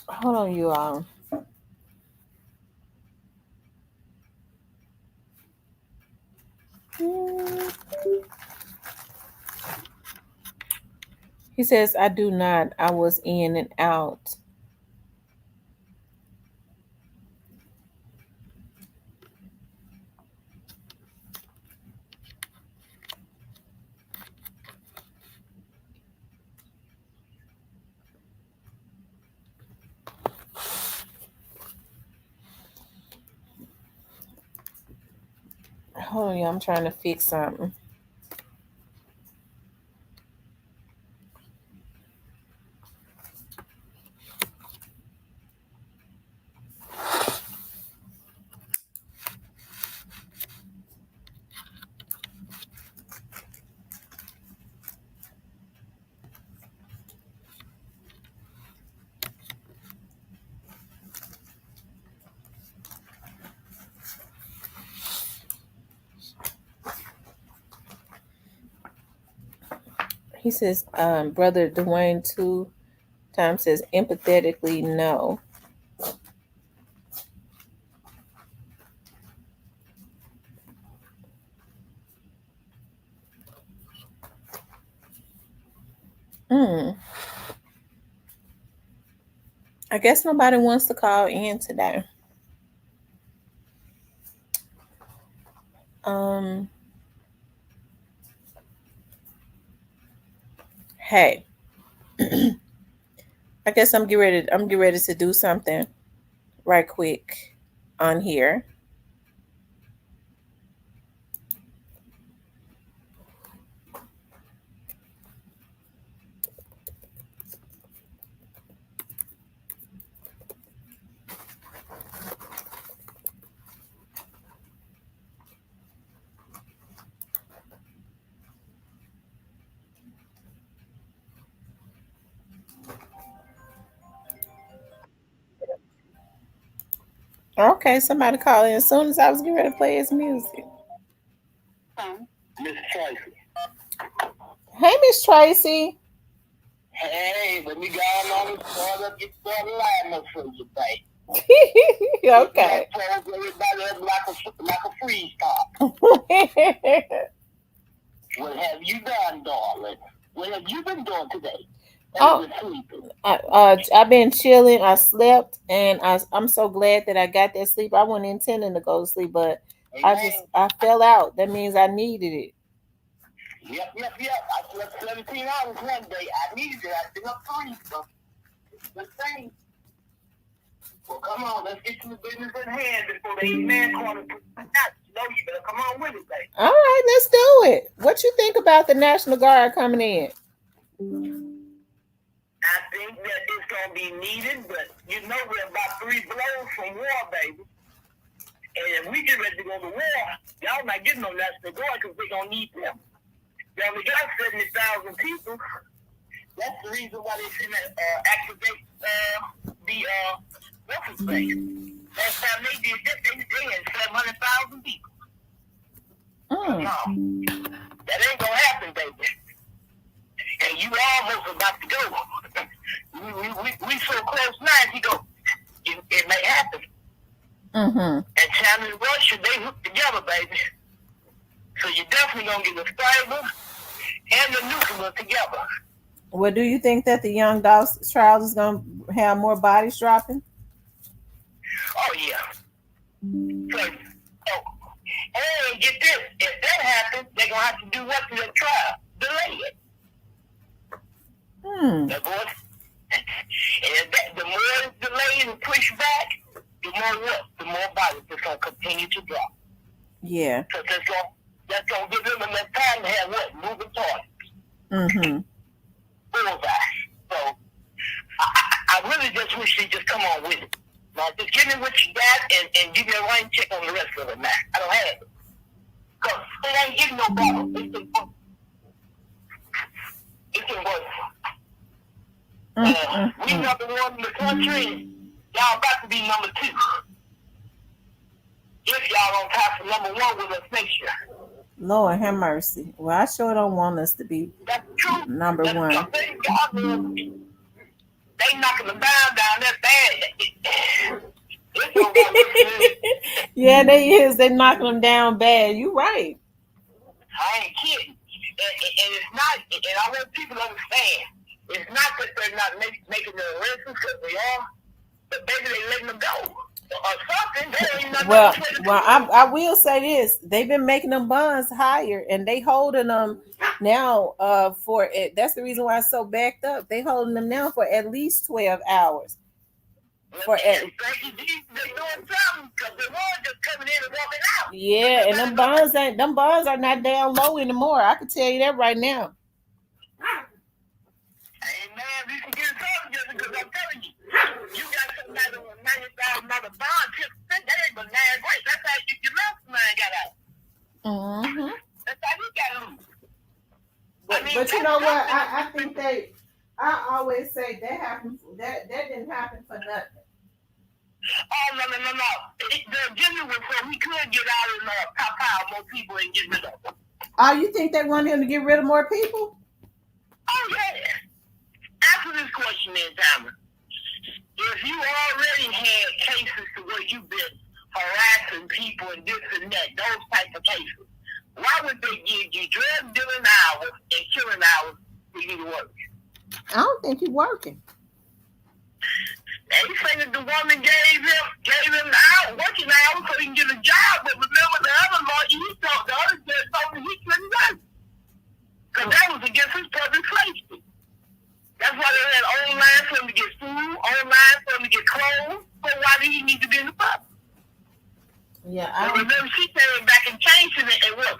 Hold on, you all. He says, I do not. I was in and out. Hold on, I'm trying to fix something. He says, Brother Dwayne 2 times says, empathetically, no. Hmm. I guess nobody wants to call in today. Um. Hey, I guess I'm get ready. I'm get ready to do something right quick on here. Okay, somebody call in as soon as I was getting ready to play his music. Miss Tracy. Hey, Miss Tracy. Hey, let me go on and start up, get started line up for you, babe. Okay. That throws everybody up like a freeze top. What have you done, darling? What have you been doing today? Oh, Sleeping. I've been chilling. I slept, and I'm so glad that I got that sleep. I wasn't intending to go to sleep, but I fell out. That means I needed it. Yep. I slept 17 hours one day. I needed it. I been up 3, so the thing. Well, come on, let's get to the business at hand before the man corner puts my nuts. You know, you better come on with it, baby. All right, let's do it. What you think about the National Guard coming in? I think that it's going to be needed, but you know we're about 3 blows from war, baby. And if we get ready to go to war, y'all not getting no National Guard because we're going to need them. They only got 70,000 people. That's the reason why they shouldn't activate the what's his name? Last time they did that, they had 700,000 people. No, that ain't gonna happen, baby. And you almost about to go. We so close now. You go, it may happen. And China and Russia, they hooked together, baby. So you're definitely gonna get the fiber and the nuclear together. Well, do you think that the Young Dogs trial is going to have more bodies dropping? Oh, yeah. So, and get this, if that happens, they're going to have to do what to the trial? Delay it. And the more it's delayed and pushed back, the more what? The more bodies it's going to continue to drop. Yeah. So that's going to give them enough time to have what? Moving targets. Bullseye. So I really just wish they just come on with it. Now just give me what you got and give me a rain check on the rest of it now. I don't have it. Because it ain't getting no better. It can work. We number 1 in the country. Y'all about to be number 2. If y'all don't pass for number 1 with us next year. Lord have mercy. Well, I sure don't want us to be number 1. They knocking them down that bad. Yeah, they is. They knocking them down bad. You right. I ain't kidding. And it's not, and I want people to understand, it's not that they're not making their arrests because they are, but maybe they letting them go. Or something. Well, I will say this: they've been making them bonds higher, and they holding them now. For it, that's the reason why it's so backed up. They holding them now for at least 12 hours. Yeah, and them bonds are not down low anymore. I can tell you that right now. Hey man, you can get it done just because I'm telling you, you got somebody with $90,000 bond. That ain't but 9 great. That's how your mastermind got out. That's how you got loose. But you know what? I think I always say that happened. That didn't happen for nothing. Oh no. The agenda was so we could get out and pop out more people and get rid of them. Oh, you think they want him to get rid of more people? Oh yeah. Answer this question then, Tamara. If you already had cases to where you've been harassing people and this and that, those type of cases, why would they give you drug dealing hours and killing hours for you to work? I don't think he's working. And he said that the woman gave him out working hours so he can get a job. But remember the other lawyer, the other judge told him he couldn't work. Because that was against his public safety. That's why they had online for him to get food, online for him to get clothes. So why did he need to be in the public? Yeah, But remember, she came back and changed it and what?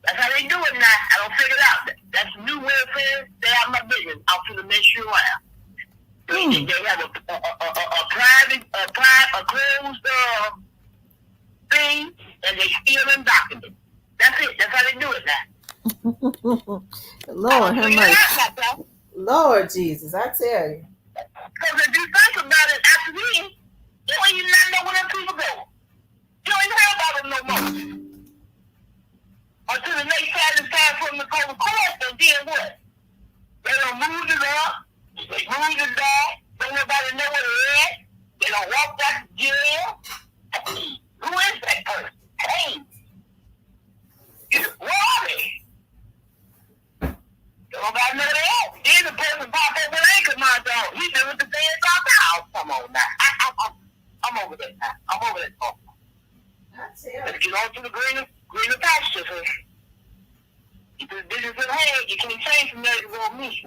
That's how they do it now. I don't figure it out. That's the new way of saying, stay out of my business. I'm going to mess you around. They have a closed thing, and they steal them documents. That's it. That's how they do it now. Lord have mercy. Lord Jesus, I tell you. Because if you think about it, after then, you don't even know where them people go. You don't even hear about them no more. Until the next time it's time for them to go to court, and then what? They don't move it up. They move it back. Don't nobody know where they're at. They don't walk back to jail. Hey, who is that person? Hey, where are they? Don't nobody know where they're at. Then the person pop up with anchor mark on. He been with the fans all now. Come on now. I'm over that now. I'm over that talk. Let's get on to the greener pastures. You put business in hand, you can't change from there to go me.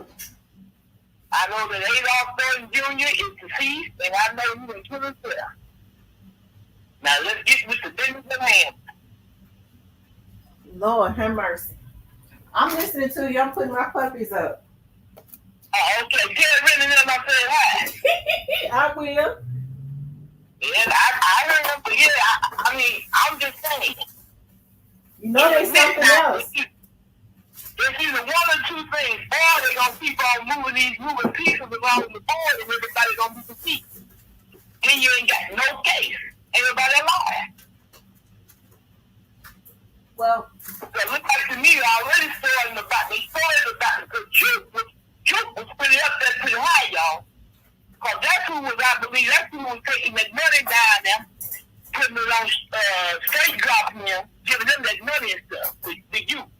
I know that Adolph Thornton Jr. is deceased, and I know he done killed himself. Now let's get with the business in hand. Lord have mercy. I'm listening to you. I'm putting my puppies up. Okay. Tell Rennie them I said hi. I will. Yeah, I heard them. Yeah, I mean, I'm just saying. You know there's something else. It's either one or two things, or they're going to keep on moving pieces around the board, and everybody's going to be deceased. Then you ain't got no case. Everybody lying. Well, so it looks like to me, they started about it, because truth was pretty up there pretty high, y'all. Because that's who was taking that money down there, putting it on straight dropping them, giving them that money and stuff. The youth.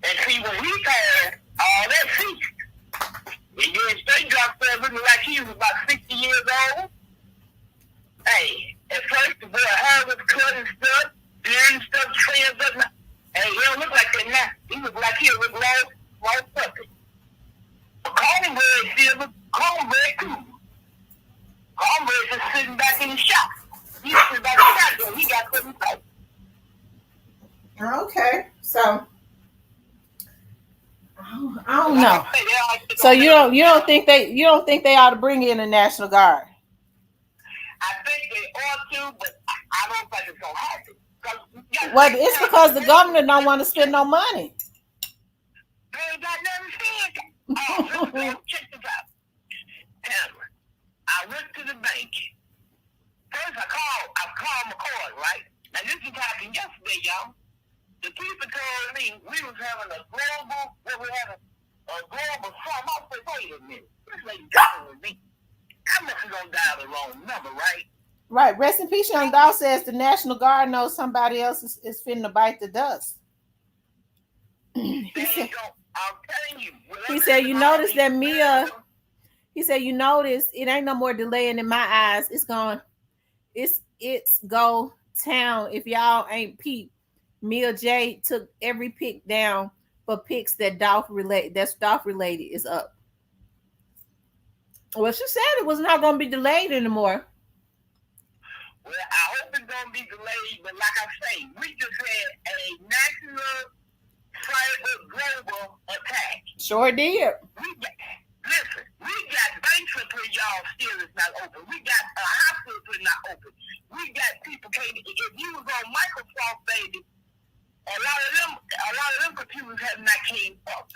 And see, when he passed, all that ceased. And then straight drop there looking like he was about 60 years old. Hey, at first the boy hair was cut and stuff, beard and stuff, trans up. Hey, he don't look like that now. He look like he was long puppy. But Cornbread still look Cornbread too. Cornbread just sitting back in the shop. He sitting back in the shop, he got put in place. Okay, so I don't know. So you don't think they ought to bring in a National Guard? I think they ought to, but I don't think it's gonna happen. Well, it's because the governor don't want to spend no money. They ain't got nothing to say. Check this out. Tamara, I went to the bank. First I called McCoy, right? Now this is happening yesterday, y'all. The people told me we was having a global summit. I said, wait a minute. This lady talking with me. I must have gonna dial the wrong number, right? Right. Rest in peace, Young Dow says the National Guard knows somebody else is finna to bite the dust. I'm telling you. He said, you notice that Mia, he said, you notice it ain't no more delaying in my eyes. It's go town. If y'all ain't peeped, Mia J took every pick down for picks that's Dolph related is up. Well, she said it was not going to be delayed anymore. Well, I hope it's going to be delayed, but like I say, we just had a national cyber global attack. Sure did. We got banks up here, y'all, still is not open. We got hospitals not open. We got people can't. If you was on Microsoft, baby, a lot of them computers have not came up.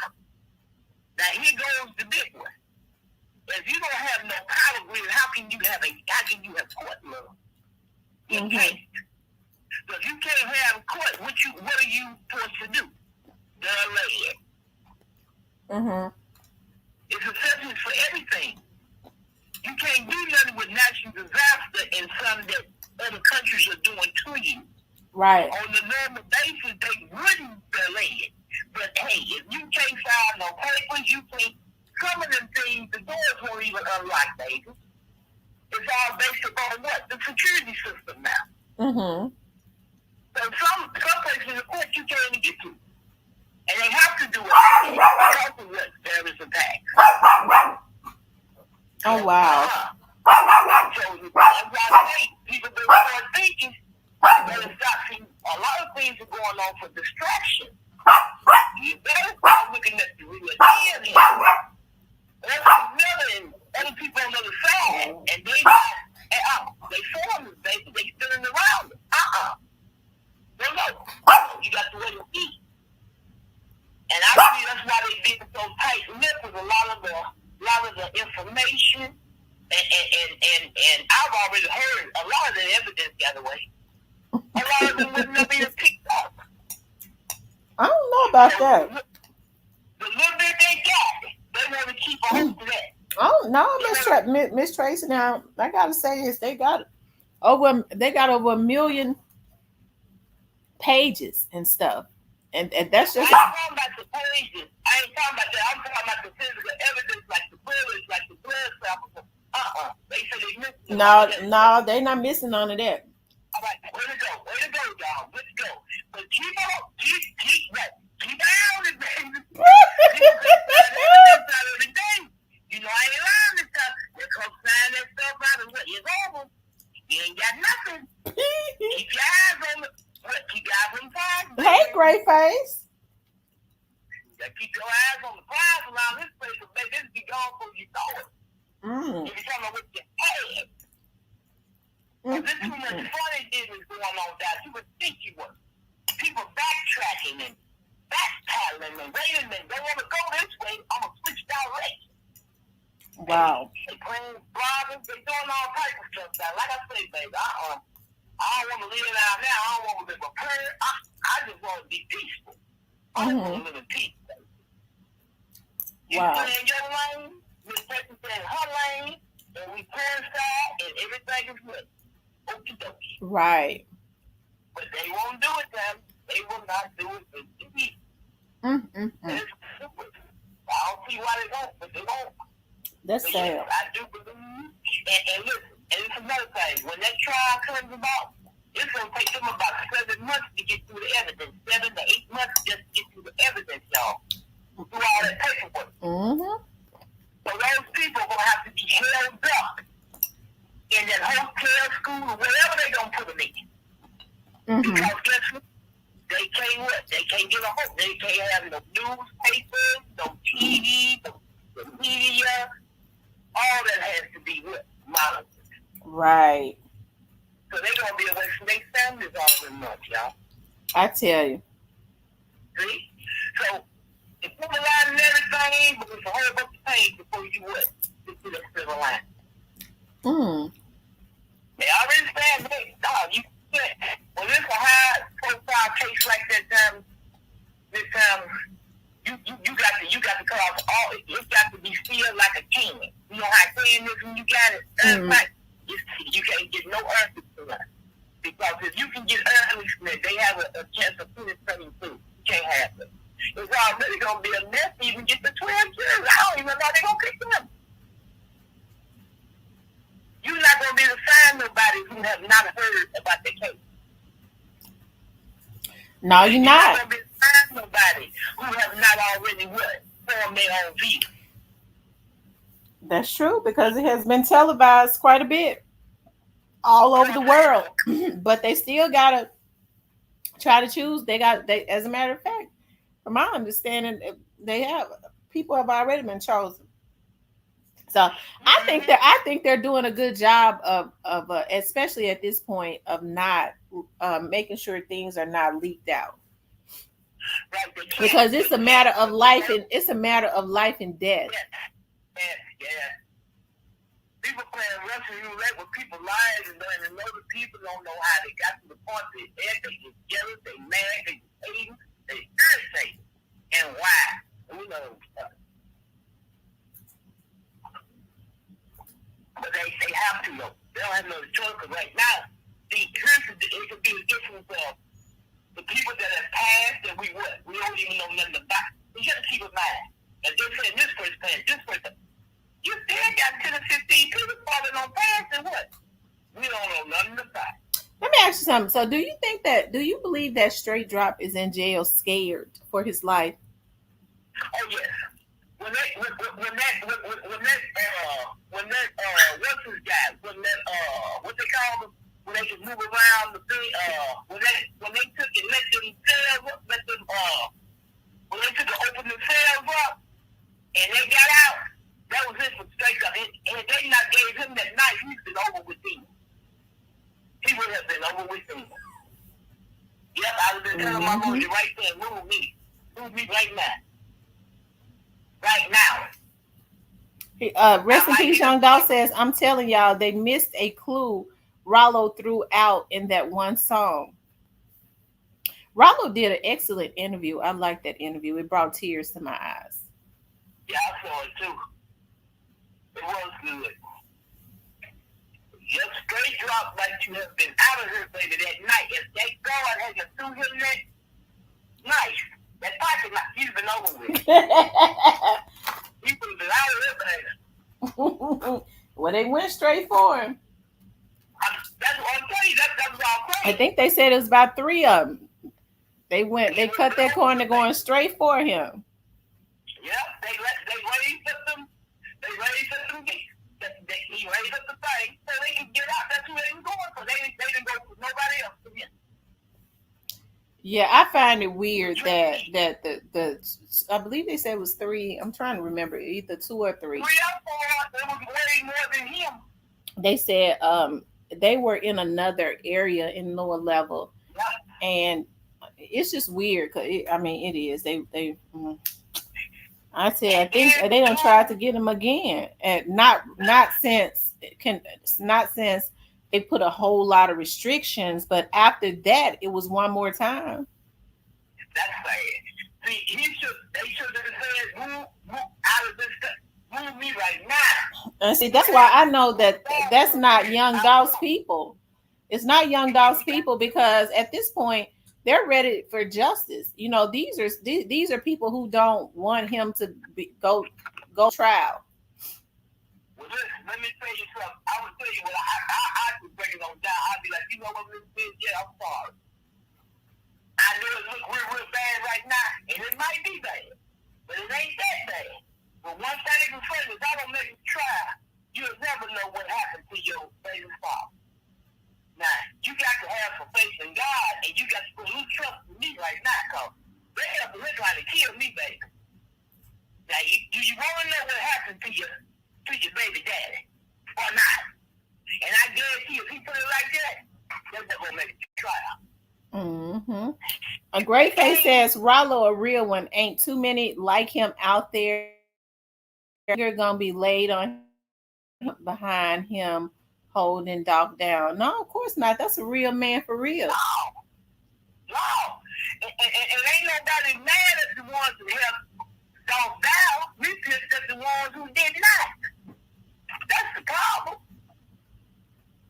Now here goes the big one. If you don't have no power grid, how can you have court law? You can't. So if you can't have court, what are you supposed to do? Delay it. It's essential for everything. You can't do nothing with natural disaster and something that other countries are doing to you. Right. On the normal basis, they wouldn't delay it. But hey, if you can't file no block, baby. It's all based upon what? The security system now. Mm-hmm. So some places, of course, you can't even get to. And they have to do it because of what terrorist attacks. Oh, wow. So that's why I say people better start thinking. Better stop seeing a lot of things are going on for distraction. You better start looking at the real deal here. There's other people on the other side, and they form this baby, they spinning around it. No. You got to wait and see. And I believe that's why they being so tight-lipped with a lot of the information. And I've already heard a lot of the evidence got away. A lot of them was never even picked up. I don't know about that. The little bit they got, they want to keep a hold of that. Oh no, Miss Tracy. Now I gotta say this: they got over 1 million pages and stuff, and that's just. I ain't talking about the pages. I ain't talking about that. I'm talking about the physical evidence, like the footage, like the blood samples. They say they missing. No, they not missing none of that. All right, way to go, y'all. Let's go. But keep on, keep on it, baby. Every day. You know I ain't lying this time. They come sign that stuff out and what? It's over. You ain't got nothing. Keep your eyes on the. Keep your eyes on the prize. Hey, gray face. You gotta keep your eyes on the prize around this place, but baby, this be gone before you know it. If you come up with your head. There's too much funny business going on down. You would think you would. People backtracking and backpedaling and wait a minute, they want to go this way, I'm going to switch direction. Wow. They playing driving, they doing all types of stuff now. Like I say, baby, I don't want to live out now. I don't want to live a prayer. I just want to be peaceful. I just want to live in peace, baby. You stay in your lane, this person stay in her lane, and we turn side, and everything is good. Okie dokie. Right. But they won't do it, then. They will not do it. I don't see why they won't, but they won't. That's sad. Yes, I do believe. And listen, and it's another thing. When that trial comes about, it's going to take them about 7 months to get through the evidence. 7 to 8 months just to get through the evidence, y'all. Through all that paperwork. So those people are going to have to be held up in that hotel, school, or wherever they're going to put them in. Because guess what? They can't what? They can't get a hope. They can't have no newspapers, no TV, no media. All that has to be what? Monitored. Right. So they're going to be away from their families all in months, y'all. I tell you. See? So, if you line and everything, but it's a whole bunch of pain before you what? Get to that silver line. They already stand there. Dog, you can't. When it's a high profile case like that this time, you got to cut off all. It's got to be sealed like a can. You know how can is when you got it. Like, you can't get no earthly from that. Because if you can get earthly from it, they have a chance of putting something through. You can't have it. It's already going to be a mess to even get the 12 years. I don't even know they're going to pick them. You're not going to be able to find nobody who have not heard about the case. No, you're not. You're not going to be able to find nobody who have not already what? Formed their own view. That's true, because it has been televised quite a bit all over the world. But they still got to try to choose. They, as a matter of fact, from my understanding, people have already been chosen. So I think they're doing a good job of especially at this point, of not making sure things are not leaked out, because it's a matter of life and death. Yeah. People playing Russian roulette with people's lives, and know the people don't know how they got to the point that they get jealous, they mad, they hate, they irritated, and why? We know stuff. But they have to know. They don't have no choice. Because right now, it could be the difference of the people that have passed that we don't even know nothing about. We got to keep in mind. And they say this person passed, this person. You still got 10 to 15 tell me. So, do you think that? Do you believe that Straight Drop is in jail, scared for his life? Oh yes. When that what's his guy? When that what they call them? When they can move around the thing, when they took and let them cells up, when they took and opened the cells up and they got out, that was it for straight up. And if they not gave him that knife, he'd been over with him. He would have been over with him. Yep, I was just telling my mom right there, move me right now. Right now. Rest in peace, Young Doll says, I'm telling y'all, they missed a clue Rollo threw out in that one song. Rollo did an excellent interview. I liked that interview. It brought tears to my eyes. Yeah, I saw it too. It was good. Your straight drop like you have been out of here, baby, that night. If they God had you threw him that knife, that pocket knife, he's been over with. He would have been out of here, baby. Well, they went straight for him. That's what I'm saying. That's what I'm saying. I think they said it was about 3 of them. They cut that corner going straight for him. Yep, they raised up them gates. He raised up the thing so they can get out. That's who they were going for. They didn't go for nobody else. Yeah, I find it weird that the I believe they said it was 3. I'm trying to remember, either 2 or 3. 3 or 4. It was way more than him. They said they were in another area in lower level, and it's just weird. Cause it is. They. I said, I think they don't try to get him again, and not since they put a whole lot of restrictions, but after that, it was one more time. That's sad. See, they should have said, move out of this stuff. Move me right now. And see, that's why I know that that's not Young Dolph's people. It's not Young Dolph's people, because at this point, they're ready for justice. You know, these are people who don't want him to go trial. Well, listen, let me tell you something. I would tell you what I could break it on down. I'd be like, you know what, yeah, I'm sorry. I know it look real bad right now, and it might be bad, but it ain't that bad. But one thing is for certain, if I don't make a trial, you'll never know what happened to your baby father. Now, you got to have some faith in God, and you got to put a little trust in me right now, because they have been trying to kill me, baby. Now, do you want to know what happened to your baby daddy, or not? And I guarantee you, if he put it like that, they're not going to make a trial. Mm-hmm. A Great Face says, Rollo a real one. Ain't too many like him out there. You're going to be laid on behind him holding Doc down. No, of course not. That's a real man for real. No. And ain't nobody mad at the ones who helped Doc down. We pissed at the ones who did not. That's the problem.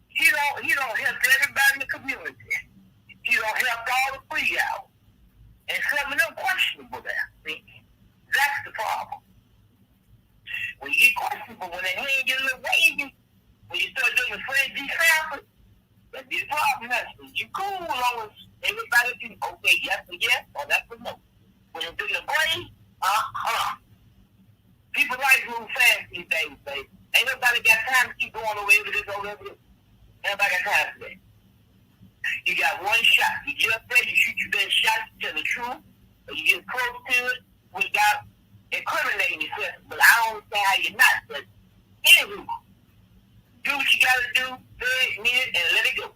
He don't help everybody in the community. He don't help all the free out. And some of them questionable there. See? That's the problem. When you get questionable, when they hand you a little wavy, when you start doing the friend defense, that's the problem. That's you cool as long as everybody can okay, yes or yes, or that's a no. When you're doing the brain, people like move fast these days, baby. Ain't nobody got time to keep going over this, over this. Everybody got time for that. You got one shot. You get up there, you shoot your best shot, you tell the truth, or you get close to it without incriminating yourself. But I don't understand how you're not. But anywho, do what you gotta do, mean it, and let it go.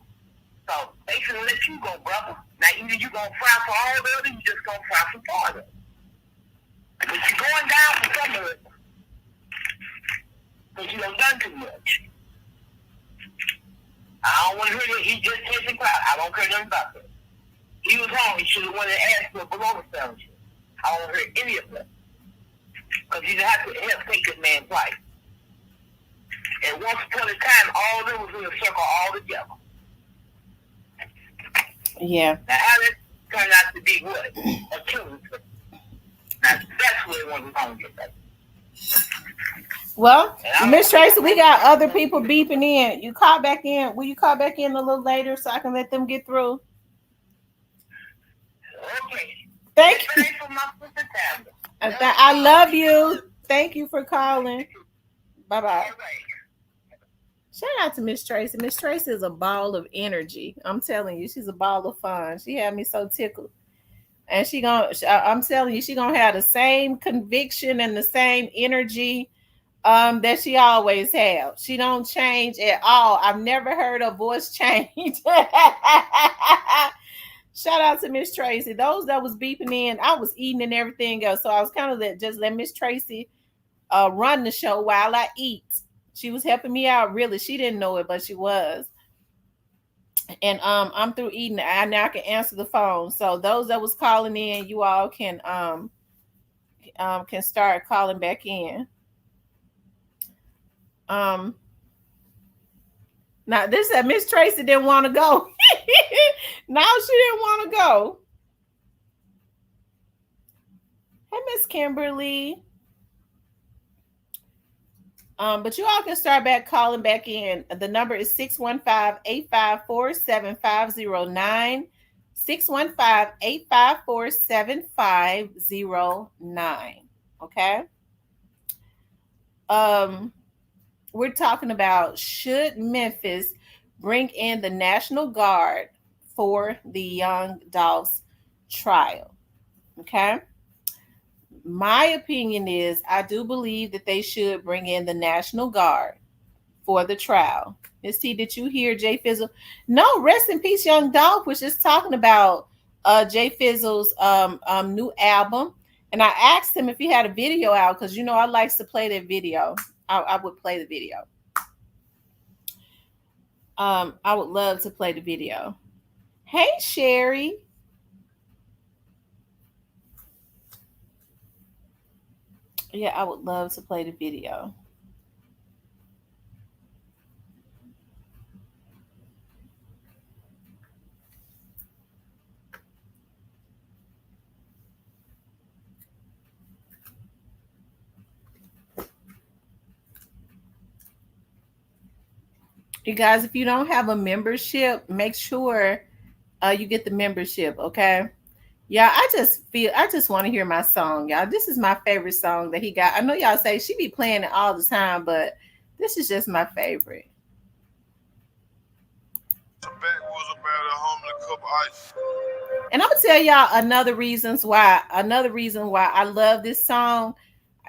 So they should let you go, brother. Now either you gonna fry for all of it, or you just gonna fry for part of it. But you're going down for some of it, because you done done too much. I don't want to hear that he just chasing clout. I don't care nothing about that. He was home. He should have wanted to ask for a baloney fellowship. I don't want to hear any of that. Because you didn't have to help take this man's life. And once upon a time, all of them was in a circle all together. Yeah. Now, how that turned out to be what? A killing. Now, that's where it was going to get back. Well, And I Miss don't think Tracy, I'm we gonna got get other nothing people to do. beeping in. You call back in. Will you call back in a little later so I can let them get through? Okay. Just Thank you. pray for my sister Tamara. Love I God. love Be you. good. Thank you for calling. Bye bye. All right. Shout out to Miss Tracy. Miss Tracy is a ball of energy. I'm telling you, she's a ball of fun. She had me so tickled. And I'm telling you, she gonna have the same conviction and the same energy that she always have. She don't change at all. I've never heard her voice change. Shout out to Miss Tracy. Those that was beeping in, I was eating and everything else. So I was kind of just let Miss Tracy run the show while I eat. She was helping me out really. She didn't know it, but she was. And I'm through eating. I now can answer the phone. So those that was calling in, you all can start calling back in. Um Now this said Miss Tracy didn't want to go. Now she didn't want to go. Hey Miss Kimberly. But you all can start back calling back in. The number is 615-854-7509. 615-854-7509. Okay. Um, we're talking about should Memphis bring in the National Guard for the Young Dolph's trial? Okay. My opinion is I do believe that they should bring in the National Guard for the trial. Miss T, did you hear Jay Fizzle? No, rest in peace, Young Dolph was just talking about Jay Fizzle's new album. And I asked him if he had a video out because I likes to play that video. I would play the video. I would love to play the video. Hey Sherry. Yeah, I would love to play the video. You guys, if you don't have a membership, make sure you get the membership, okay? Yeah, I just want to hear my song, y'all. This is my favorite song that he got. I know y'all say she be playing it all the time, but this is just my favorite. And I'm gonna tell y'all another reason why I love this song.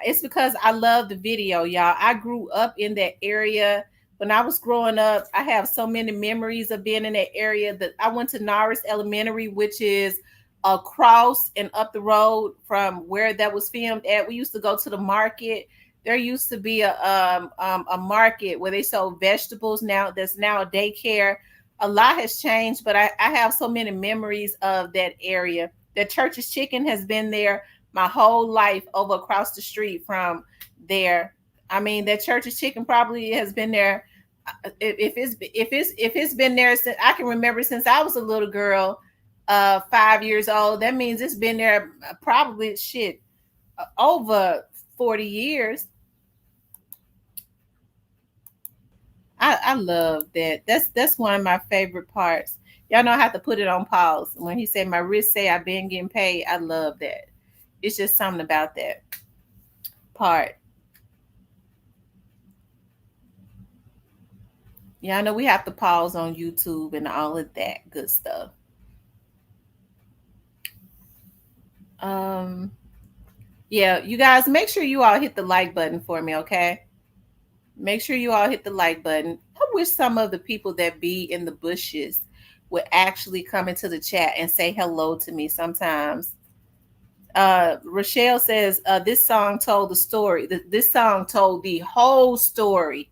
It's because I love the video, y'all. I grew up in that area. When I was growing up, I have so many memories of being in that area. That I went to Norris Elementary, which is across and up the road from where that was filmed at. We used to go to the market. There used to be a market where they sold vegetables. Now there's now a daycare. A lot has changed, but I have so many memories of that area. The Church's Chicken has been there my whole life over across the street from there. I mean, that Church's Chicken probably has been there. If it's been there since I can remember since I was a little girl, 5 years old. That means it's been there probably over 40 years. I love that. That's one of my favorite parts. Y'all know I have to put it on pause when he said my wrist say I've been getting paid. I love that. It's just something about that part. Yeah, I know we have to pause on YouTube and all of that good stuff. Um, yeah, you guys make sure you all hit the like button for me, okay? Make sure you all hit the like button. I wish some of the people that be in the bushes would actually come into the chat and say hello to me sometimes. Rochelle says this song told the story. This song told the whole story.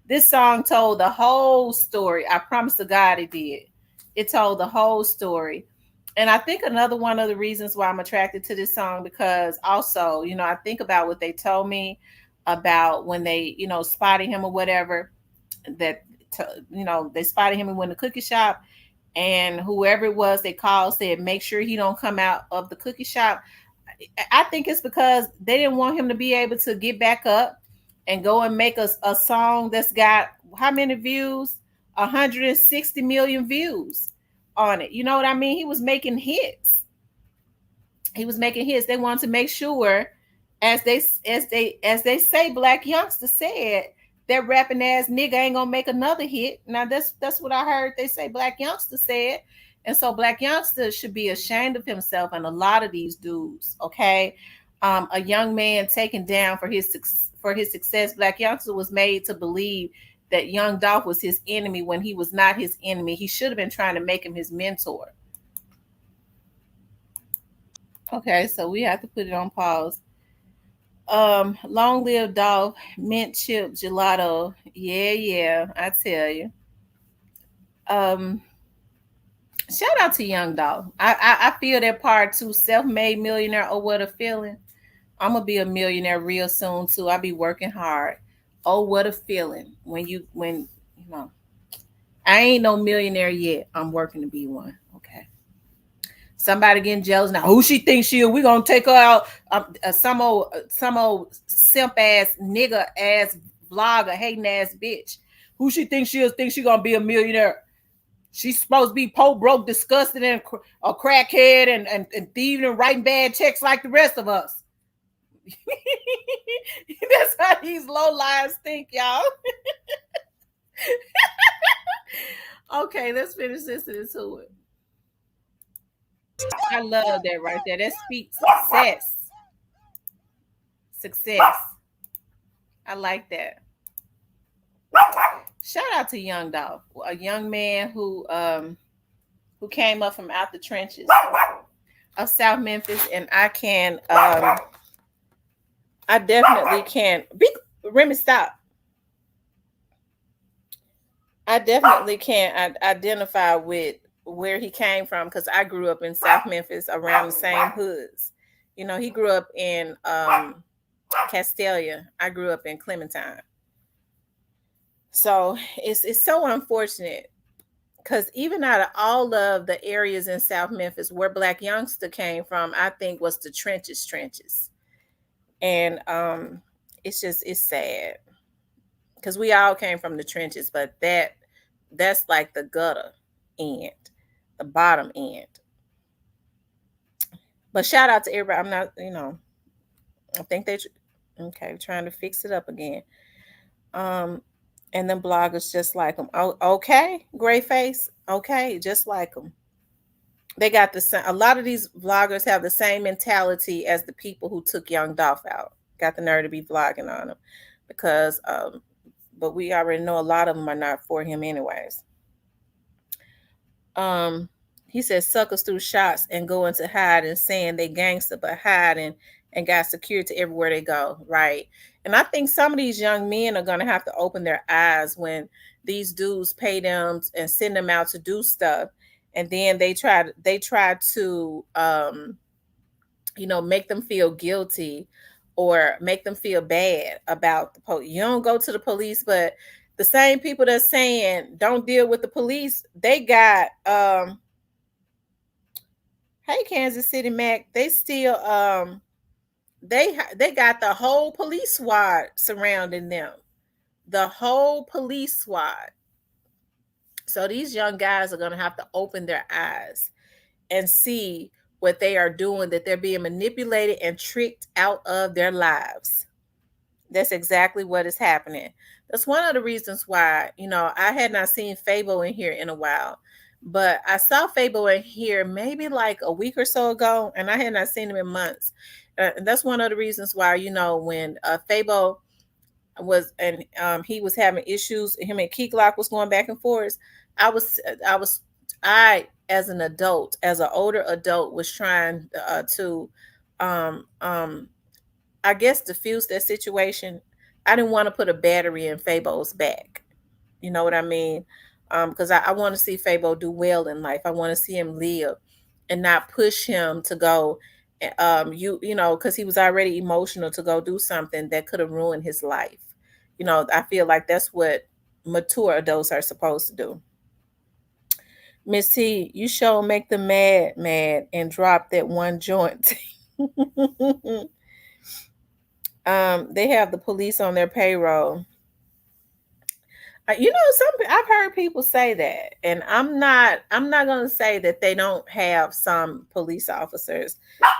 This song told the whole story. I promise to God it did. It told the whole story. And I think another one of the reasons why I'm attracted to this song because also, I think about what they told me about when they, spotted him or whatever that they spotted him in the cookie shop and whoever it was they called said make sure he don't come out of the cookie shop. I think it's because they didn't want him to be able to get back up. and go and make a song that's got how many views? 160 million views on it. You know what I mean? He was making hits. He was making hits. They wanted to make sure, as they say, Black Youngster said, that rapping ass nigga ain't gonna make another hit. Now that's what I heard they say Black Youngster said. And so Black Youngster should be ashamed of himself and a lot of these dudes, okay? A young man taken down for his success. Black Youngster was made to believe that Young Dolph was his enemy when he was not his enemy. He should have been trying to make him his mentor. Okay, so we have to put it on pause. Long live Dolph, mint chip gelato. Yeah, yeah, I tell you. Um, Shout out to Young Dolph. I feel that part too. Self-made millionaire. Oh, what a feeling. I'm gonna be a millionaire real soon too. I be working hard. Oh, what a feeling when you know. I ain't no millionaire yet. I'm working to be one. Okay. Somebody getting jealous now. Who she thinks she is? We gonna take her out. Some old simp ass nigga ass vlogger hating ass bitch. Who she thinks she is? Thinks she gonna be a millionaire? She's supposed to be po broke, disgusted, and a crackhead, and thieving and writing bad checks like the rest of us. That's how these low lives think, y'all. Okay, let's finish listening to it. I love that right there. That speaks success. Success. I like that. Shout out to Young Dolph, a young man who came up from out the trenches of South Memphis, and I definitely can be Remy stop. I definitely can identify with where he came from because I grew up in South Memphis around the same hoods. You know, he grew up in Castelia. I grew up in Clementine. So it's so unfortunate because even out of all of the areas in South Memphis where Black Youngster came from, I think was the trenches. And it's sad because we all came from the trenches, but that's like the gutter end, the bottom end. But shout out to everybody. I'm not, I think they okay, trying to fix it up again. Um, and then bloggers just like them. Oh, okay, gray face. Okay, just like them. They got the same. A lot of these vloggers have the same mentality as the people who took Young Dolph out. Got the nerve to be vlogging on him, because but we already know a lot of them are not for him anyways. Um, he says suckers through shots and go into hiding, saying they gangster, but hiding and got security everywhere they go. Right. And I think some of these young men are gonna have to open their eyes when these dudes pay them and send them out to do stuff, and then they try to make them feel guilty or make them feel bad about the police. You don't go to the police, but the same people that's saying don't deal with the police, they got hey Kansas City Mac, they still they got the whole police squad surrounding them. The whole police squad. So these young guys are going to have to open their eyes and see what they are doing, that they're being manipulated and tricked out of their lives. That's exactly what is happening. That's one of the reasons why, I had not seen Fabo in here in a while, but I saw Fabo in here maybe like a week or so ago, and I had not seen him in months. And that's one of the reasons why, when Fabo he was having issues, him and Keeklock was going back and forth. I as an adult, as an older adult, was trying to I guess diffuse that situation. I didn't want to put a battery in Fabo's back. You know what I mean? Because I want to see Fabo do well in life. I want to see him live and not push him to go. Because he was already emotional to go do something that could have ruined his life. I feel like that's what mature adults are supposed to do. Miss T, you sure make them mad, and drop that one joint. They have the police on their payroll. I've heard people say that, and I'm not going to say that they don't have some police officers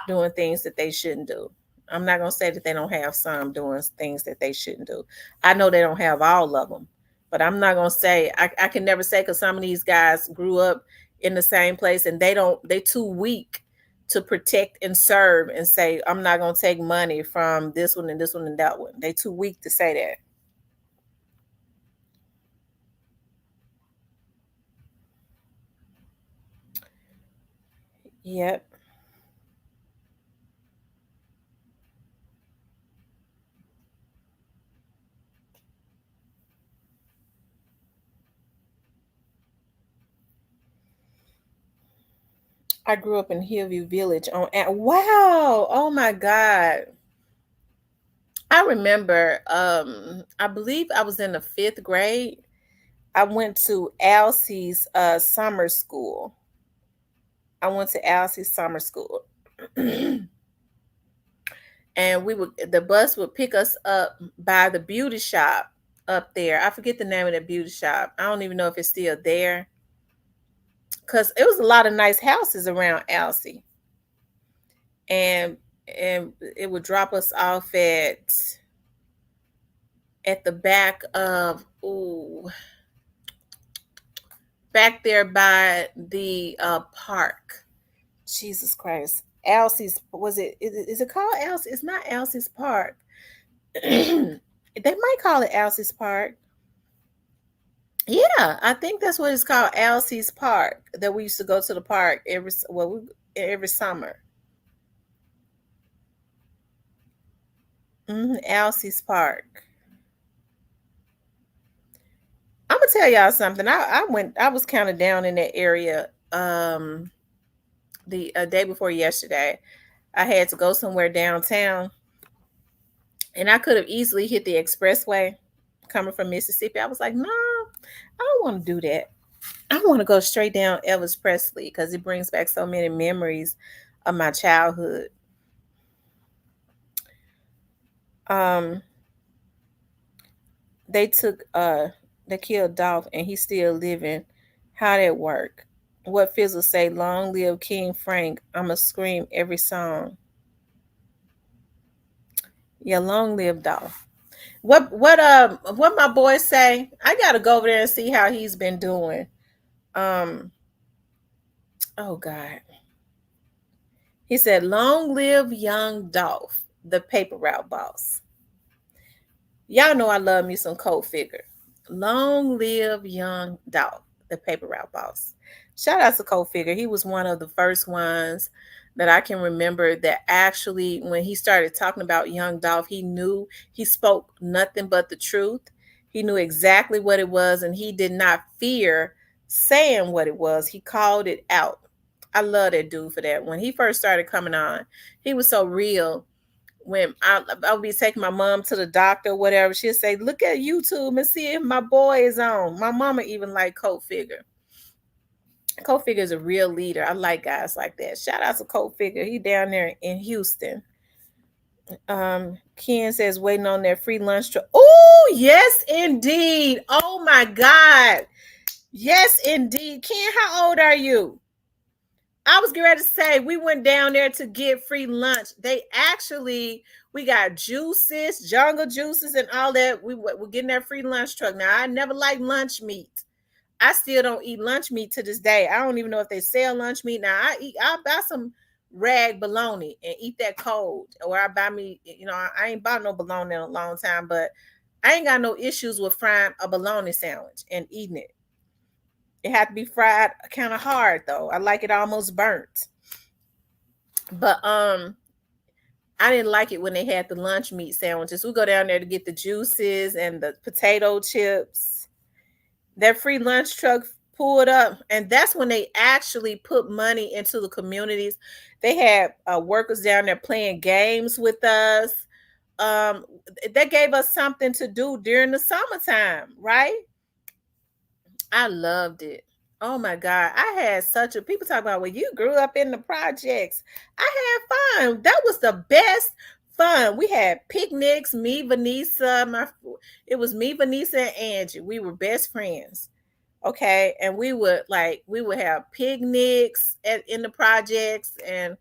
doing things that they shouldn't do. I'm not going to say that they don't have some doing things that they shouldn't do. I know they don't have all of them, but I'm not going to say I can never say, because some of these guys grew up in the same place, and they too weak to protect and serve and say, I'm not going to take money from this one and this one and that one. They too weak to say that. Yep. I grew up in Hillview Village wow. Oh my God. I remember I believe I was in the 5th grade. I went to Elsie's summer school. I went to Elsie's summer school. And the bus would pick us up by the beauty shop up there. I forget the name of that beauty shop. I don't even know if it's still there. Cause it was a lot of nice houses around Elsie. And it would drop us off at the back of back there by the park. Jesus Christ. Elsie's, was it is it called Elsie? It's not Elsie's Park. They might call it Elsie's Park. Yeah, I think that's what it's called, Elsie's Park. That we used to go to the park every summer. Elsie's Park. I'm gonna tell y'all something. I was counted down in that area the day before yesterday. I had to go somewhere downtown, and I could have easily hit the expressway coming from Mississippi. I was like, no, I don't want to do that. I want to go straight down Elvis Presley because it brings back so many memories of my childhood. Um, they took they killed Dolph, and he's still living. How that work? What Fizzle say? Long live King Frank. I'ma scream every song. Yeah, long live Dolph. What my boy say? I gotta go over there and see how he's been doing. Um oh God. He said, long live young Dolph, the paper route boss. Y'all know I love me some Cold Figure. Long live young Dolph, the paper route boss. Shout out to Cold Figure. He was one of the first ones that I can remember that actually, when he started talking about young Dolph, he knew he spoke nothing but the truth. He knew exactly what it was, and he did not fear saying what it was. He called it out. I love that dude for that. When he first started coming on, he was so real. When I would be taking my mom to the doctor or whatever, she'd say, look at YouTube and see if my boy is on. My mama even like Cold Figure. Cold Figure is a real leader. I like guys like that. Shout out to Cold Figure. He down there in Houston. Ken says waiting on their free lunch truck. Oh, yes, indeed. Oh my God. Yes, indeed. Ken, how old are you? I was getting ready to say we went down there to get free lunch. We got juices, jungle juices, and all that. We're getting that free lunch truck. Now, I never liked lunch meat. I still don't eat lunch meat to this day. I don't even know if they sell lunch meat now. I'll buy some rag bologna and eat that cold, or I buy me. I ain't bought no bologna in a long time, but I ain't got no issues with frying a bologna sandwich and eating it. It had to be fried kind of hard though. I like it almost burnt. But I didn't like it when they had the lunch meat sandwiches. We go down there to get the juices and the potato chips. That free lunch truck pulled up, and that's when they actually put money into the communities. They had workers down there playing games with us. Um, they gave us something to do during the summertime, right? I loved it. Oh my God. I had such a people talk about, well, you grew up in the projects. I had fun. That was the best Fun. We had picnics. Me, Vanessa, it was me, Vanessa, and Angie. We were best friends. Okay, and we would have picnics in the projects and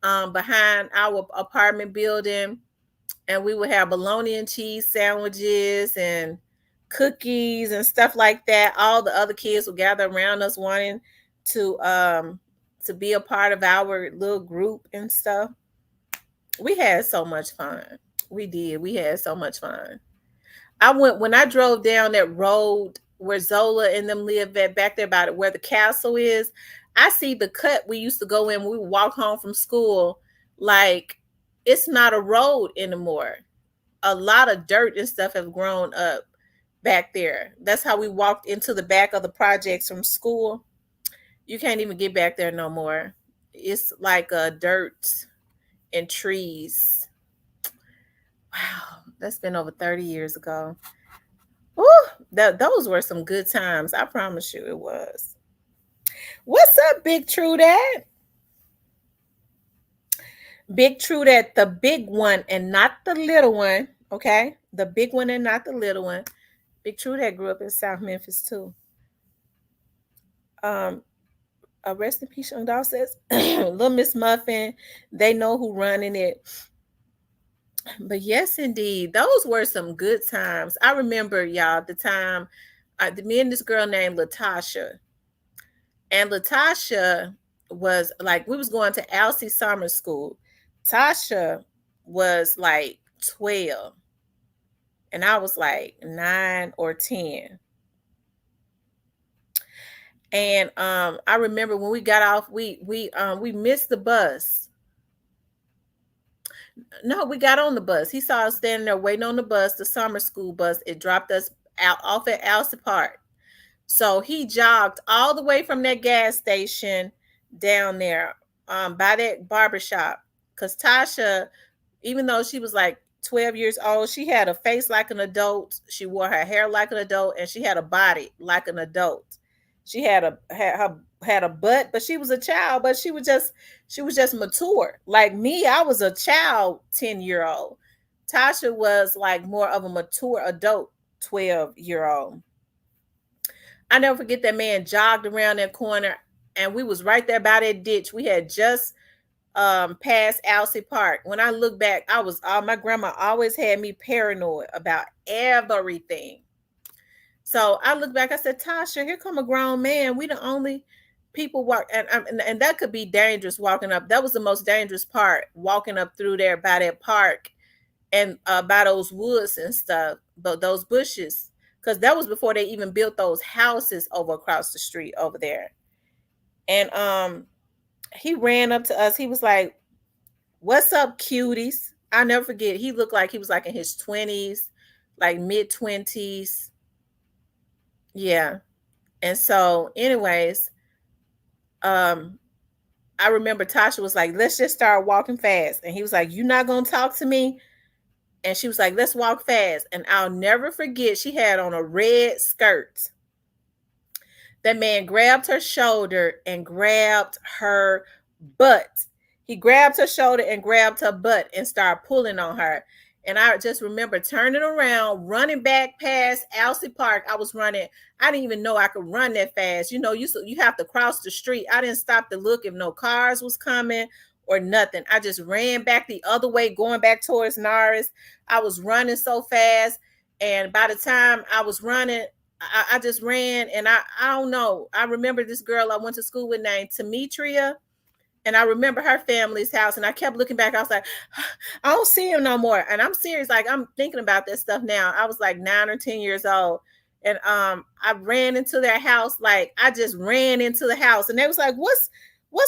behind our apartment building, and we would have bologna and cheese sandwiches and cookies and stuff like that. All the other kids would gather around us wanting to um to be a part of our little group and stuff. We had so much fun. We did. We had so much fun. I went when I drove down that road where Zola and them live at back there about it where the castle is. I see the cut we used to go in when we would walk home from school. Like it's not a road anymore. A lot of dirt and stuff have grown up back there. That's how we walked into the back of the projects from school. You can't even get back there no more. It's like dirt and trees. Wow, that's been over 30 years ago. Ooh, those were some good times. I promise you it was. What's up, Big True Dad? Big True Dad, the big one and not the little one. Okay? The big one and not the little one. Big True Dad grew up in South Memphis too. Um, rest in peace, young dog says, Little Miss Muffin, they know who running it. But yes, indeed, those were some good times. I remember, y'all, the time me and this girl named Latasha, and Latasha was like, we was going to Alcy summer school. Tasha was like 12, and I was like 9 or 10. And I remember when we got off, we missed the bus. No, we got on the bus. He saw us standing there waiting on the bus, the summer school bus. It dropped us out off at Alcy Park. So he jogged all the way from that gas station down there by that barbershop. Because Tasha, even though she was like 12 years old, she had a face like an adult. She wore her hair like an adult, and she had a body like an adult. She had a butt, but she was a child, but she was just mature. Like me, I was a child 10-year-old. Tasha was like more of a mature adult 12-year-old. I never forget that man jogged around that corner, and we was right there by that ditch. We had just past Alcy Park. When I look back, my grandma always had me paranoid about everything. So I look back, I said, Tasha, here come a grown man. We the only people walk, and that could be dangerous walking up. That was the most dangerous part, walking up through there by that park and by those woods and stuff, but those bushes, because that was before they even built those houses over across the street over there. And he ran up to us. He was like, "What's up, cuties?" I'll never forget. He looked like he was like in his 20s, like mid-20s. Yeah. And so, anyways, um, I remember Tasha was like, "Let's just start walking fast." And he was like, "You not gonna talk to me?" And she was like, "Let's walk fast." And I'll never forget, she had on a red skirt. That man grabbed her shoulder and grabbed her butt. He grabbed her shoulder and grabbed her butt and started pulling on her. And I just remember turning around, running back past Alcy Park. I was running. I didn't even know I could run that fast. You have to cross the street. I didn't stop to look if no cars was coming or nothing. I just ran back the other way, going back towards Norris. I was running so fast. And by the time I was running, I just ran, and I don't know. I remember this girl I went to school with named Demetria, and I remember her family's house, and I kept looking back. I was like, I don't see him no more. And I'm serious, like I'm thinking about this stuff now. I was like 9 or 10 years old, and I ran into their house. Like I just ran into the house, and they was like, what's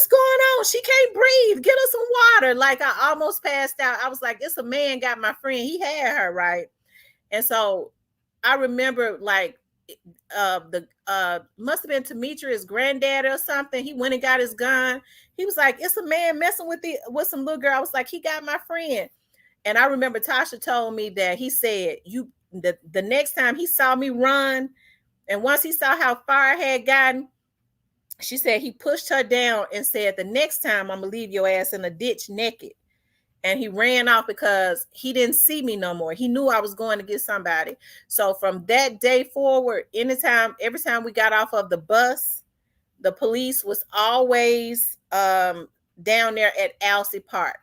going on? She can't breathe. Get her some water. Like I almost passed out. I was like, it's a man got my friend. He had her, right? And so I remember like the must have been Demetrius' granddad or something. He went and got his gun. He was like, "It's a man messing with some little girl." I was like, "He got my friend." And I remember Tasha told me that he said, the next time he saw me run, and once he saw how far I had gotten, she said he pushed her down and said, "The next time I'm gonna leave your ass in a ditch naked." and he ran off because he didn't see me no more. He knew I was going to get somebody. So from that day forward, every time we got off of the bus, the police was always down there at Alsea Park.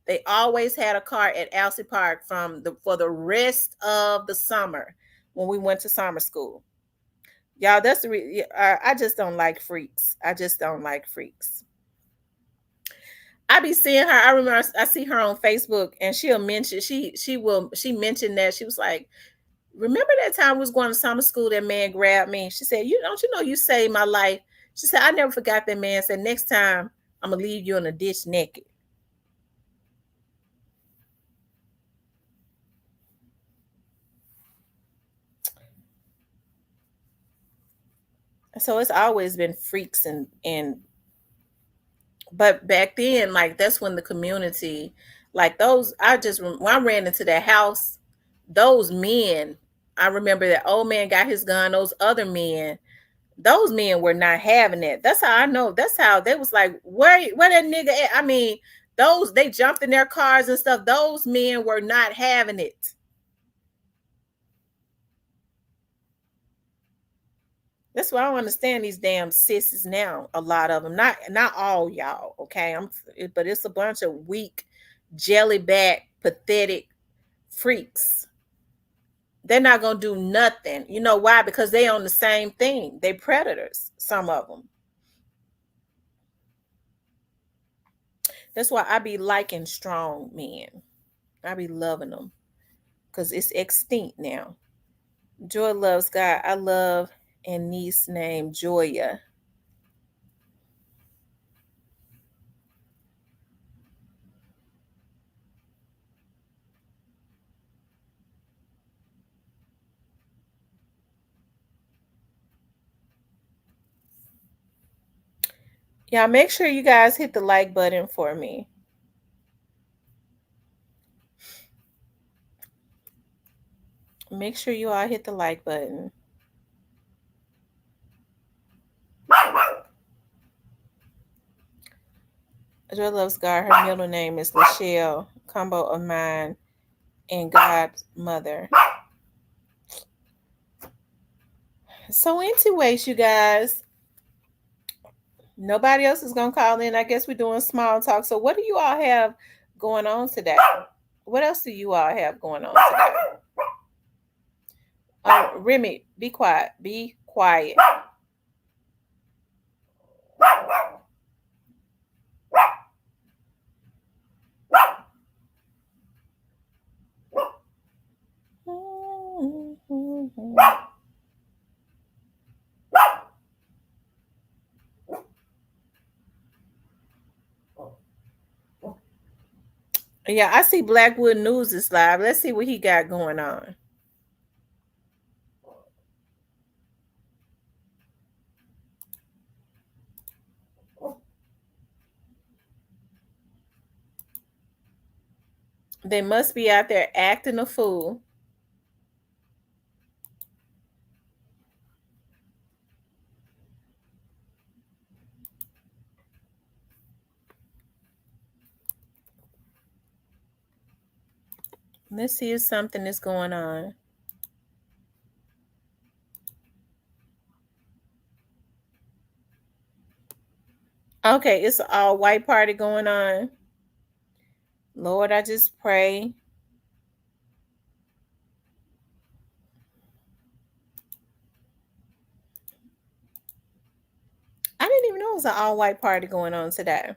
They always had a car at Alsea Park for the rest of the summer when we went to summer school. Y'all, I just don't like freaks. I just don't like freaks. I be seeing her. I remember I see her on Facebook, and she'll mention she mentioned that she was like, "Remember that time we was going to summer school? That man grabbed me." She said, "You don't you know you saved my life?" She said, "I never forgot that man." Said, "Next time I'm gonna leave you in a ditch naked." So it's always been freaks and but back then, like that's when the community, like those, when I ran into that house, those men, I remember that old man got his gun. Those men were not having it. That's how I know. That's how they was like, where that nigga at? I mean, those they jumped in their cars and stuff. Those men were not having it. That's why I don't understand these damn sissies now. A lot of them, not all y'all. Okay, but it's a bunch of weak, jellyback, pathetic freaks. They're not gonna do nothing. You know why? Because they on the same thing. They predators. Some of them. That's why I be liking strong men. I be loving them because it's extinct now. Joy loves God. I love a niece named Joya. Yeah, make sure you guys hit the like button for me. Make sure you all hit the like button. Joy loves God. Her middle name is Lachelle, combo of mine and God's mother. So, anyways, you guys, nobody else is gonna call in. I guess we're doing small talk. So, what do you all have going on today? What else do you all have going on today? Remy, be quiet. Be quiet. Yeah, I see Blackwood News is live. Let's see what he got going on. They must be out there acting a fool. Let's see if something is going on. Okay, it's an all white party going on. Lord, I just pray. I didn't even know it was an all white party going on today.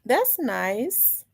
That's nice.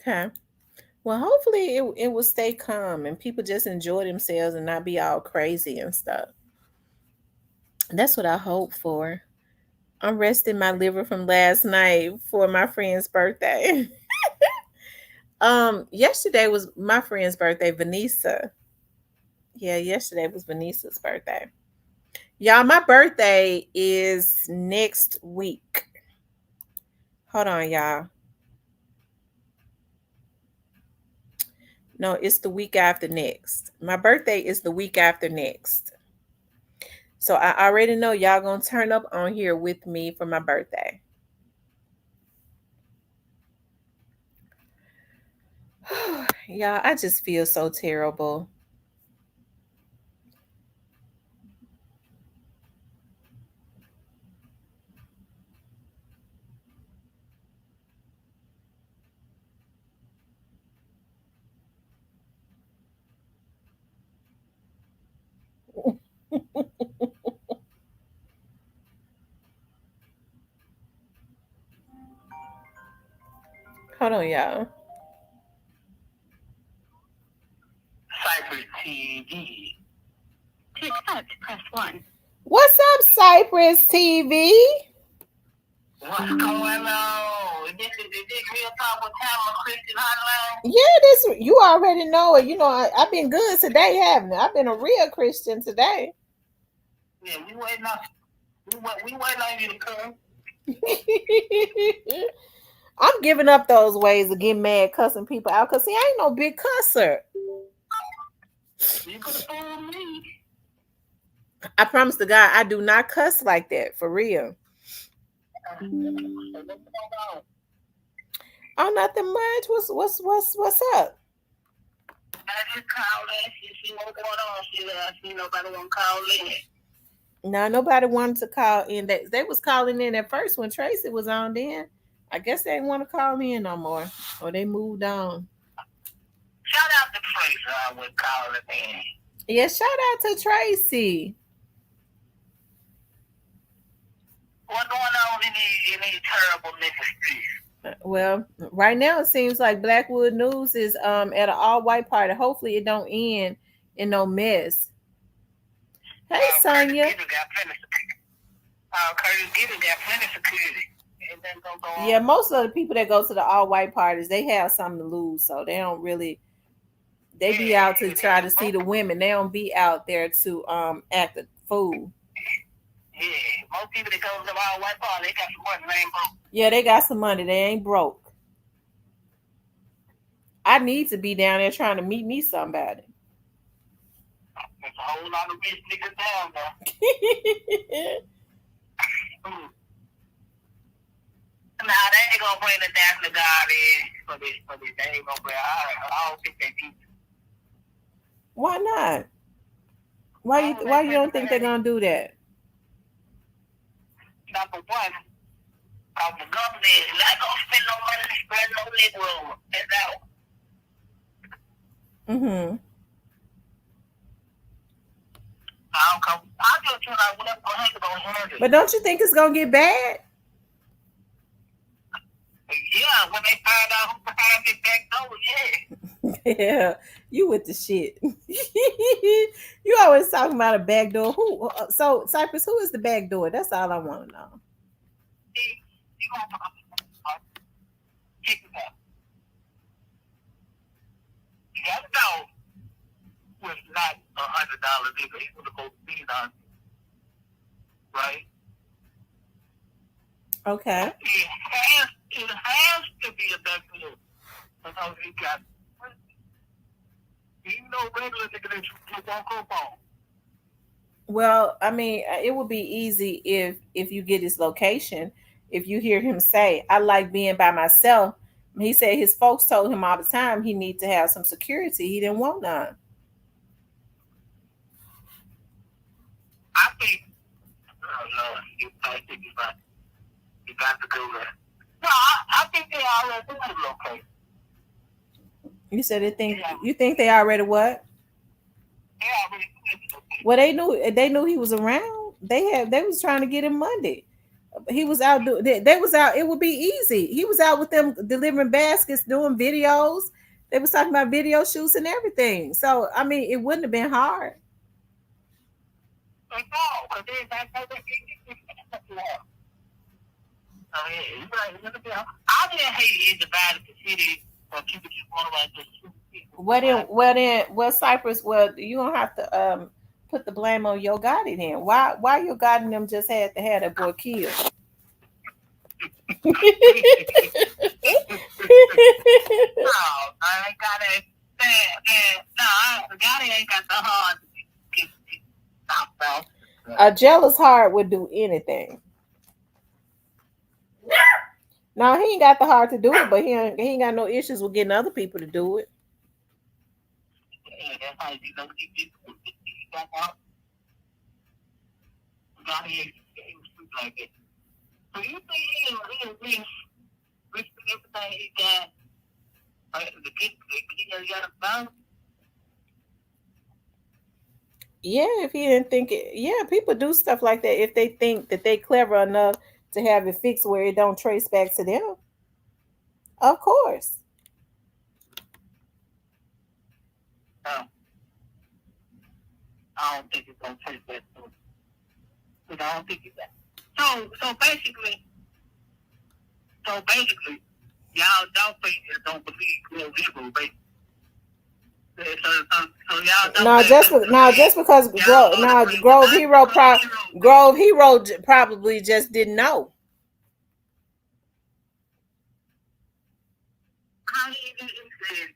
Okay. Well, hopefully it will stay calm and people just enjoy themselves and not be all crazy and stuff. That's what I hope for. I'm resting my liver from last night for my friend's birthday. Yesterday was my friend's birthday, Vanessa. Yeah, yesterday was Vanessa's birthday. Y'all, my birthday is next week. Hold on, y'all. No, it's the week after next. My birthday is the week after next. So I already know y'all gonna turn up on here with me for my birthday. Y'all, I just feel so terrible. Hold on, y'all. Cypress TV. To accept, press 1. What's up, Cypress TV? What's going on? Is this real talk with Tamara Christian Hotline? Yeah, this you already know it. You know I've been good today, haven't I? I've been a real Christian today. Yeah, we waiting on you to come. I'm giving up those ways of getting mad, cussing people out. Cause see, I ain't no big cusser. You could have fooled me. I promise to God, I do not cuss like that for real. Oh, nothing much. What's up? I just called and see what's going on. She nobody want to call in. No, nobody wanted to call in. They was calling in at first when Tracy was on. Then I guess they didn't want to call in no more, or they moved on. Shout out to Tracy. I would call it in. Yeah, shout out to Tracy. What's going on in these terrible ministries? Well, right now it seems like Blackwood News is at an all white party. Hopefully, it don't end in no mess. Hey, Sonya. Curtis Gibbons got plenty of security. Yeah, most of the people that go to the all white parties, they have something to lose, so they don't really. They be out to try to see the women. They don't be out there to act a fool. Yeah, most people that go to the all white party, they got some money. They ain't broke. Yeah, they got some money. They ain't broke. I need to be down there trying to meet me somebody. There's a whole lot of rich niggas down there. Nah, they ain't gonna bring the National Guard in for this. They ain't gonna bring. I don't think they need to. Why not? Why you don't think they're gonna do that? Number one, because the government is not gonna spend no money to spread no Negro. That's out. Mm-hmm. I just feel like whatever gonna happen. But don't you think it's gonna get bad? Yeah, when they find out who behind this back door, yeah. Yeah, you with the shit. You always talking about a back door. Who? So Cypress, who is the back door? That's all I want to know. You gonna kick it out. That dog was not $100 either. He was supposed to be on, right? Okay. It has to be a back door because he got. You know, regular nigga that you walk up on. Well, I mean, it would be easy if you get his location. If you hear him say, "I like being by myself," he said his folks told him all the time he need to have some security. He didn't want none. I think, no, I think you got to go there. No, I think they already do the location. You said you think they already what? They already do the location. Well, they knew he was around. They was trying to get him Monday. He was out doing. They was out. It would be easy. He was out with them delivering baskets, doing videos. They was talking about video shoots and everything. So I mean, it wouldn't have been hard. Like, no, because oh yeah, you right. I didn't hate it divided the city, but people just want to like just shoot people. Well, Cypress. Well, you don't have to put the blame on Yo Gotti then. Why Yo Gotti and them just had to have that boy killed? No, I ain't got it. No, Gotti ain't got the heart to get stopped though. A jealous heart would do anything. No, he ain't got the heart to do it, but he ain't got no issues with getting other people to do it. Yeah, that's how you know he got out. Gotti ain't like it. So you think he'll risk everything he got? The kid got a bounce? Yeah, if he didn't think it, yeah, people do stuff like that if they think that they clever enough to have it fixed where it don't trace back to them. Of course. No, I don't think it's gonna take that. But I don't think it's that. So basically, y'all think don't believe real people, right? So y'all don't. Just because Grove Hero probably just didn't know. How do you said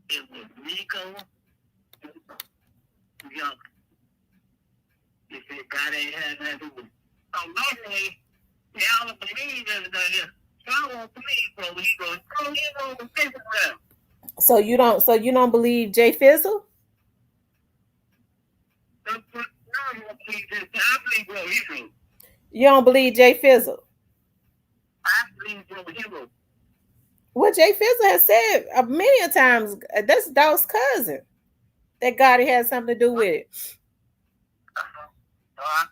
it was Nico Young? He said God ain't had nothing to do with it. So normally, y'all don't believe everything. Y'all won't believe Grove Hero. Grove Hero was different now. So you don't believe Jay Fizzle? I believe Grove Hero. You don't believe Jay Fizzle? I believe Grove Hero. What Jay Fizzle has said many a times, that's Dog's cousin. That Gotti had something to do with it. So I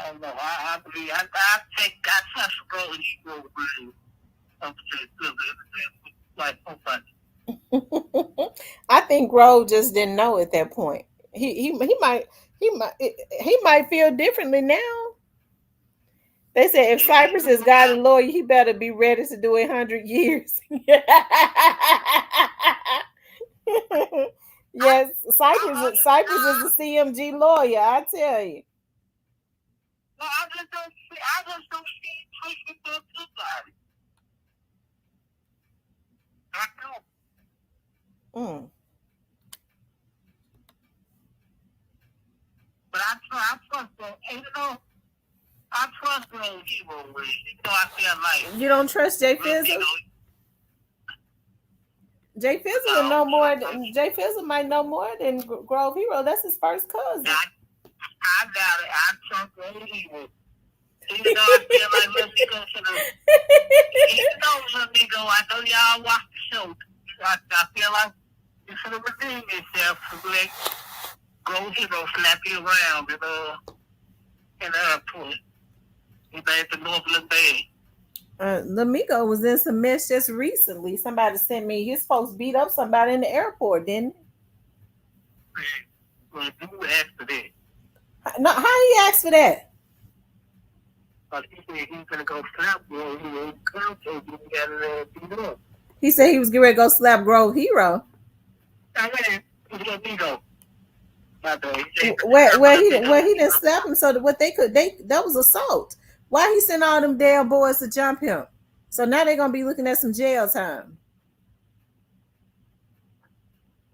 don't know. I believe I trust Grove Hero like I think Grove just didn't know at that point. He might feel differently now. They said if Cypress has got a lawyer, he better be ready to do 100 years. Yes, Cypress is a CMG lawyer. I tell you. No, I just don't see twisted for somebody. I don't. But I trust them. And you know, I trust Grove Hero with it. Even though I feel like you don't trust Jay Fizzle? Jay Fizzle know more. Jay Fizzle might know more than Grove Hero. That's his first cousin. I doubt it. I trust Grove Hero. Even though I feel like Lil Nico should have. Even though Lil Nico, I know y'all watch the show. I feel like you should have redeemed yourself to let Grove Hero slap you around in the airport. You made the Northland Bay. Lamigo was in some mess just recently. Somebody sent me his folks beat up somebody in the airport, didn't they? Well, you asked for that. No, how he asked for that? He said he was gonna go slap Grove Hero. He said he was getting ready to go slap Grove Hero. Where he didn't slap him, so what that was assault. Why he sent all them damn boys to jump him? So now they're gonna be looking at some jail time.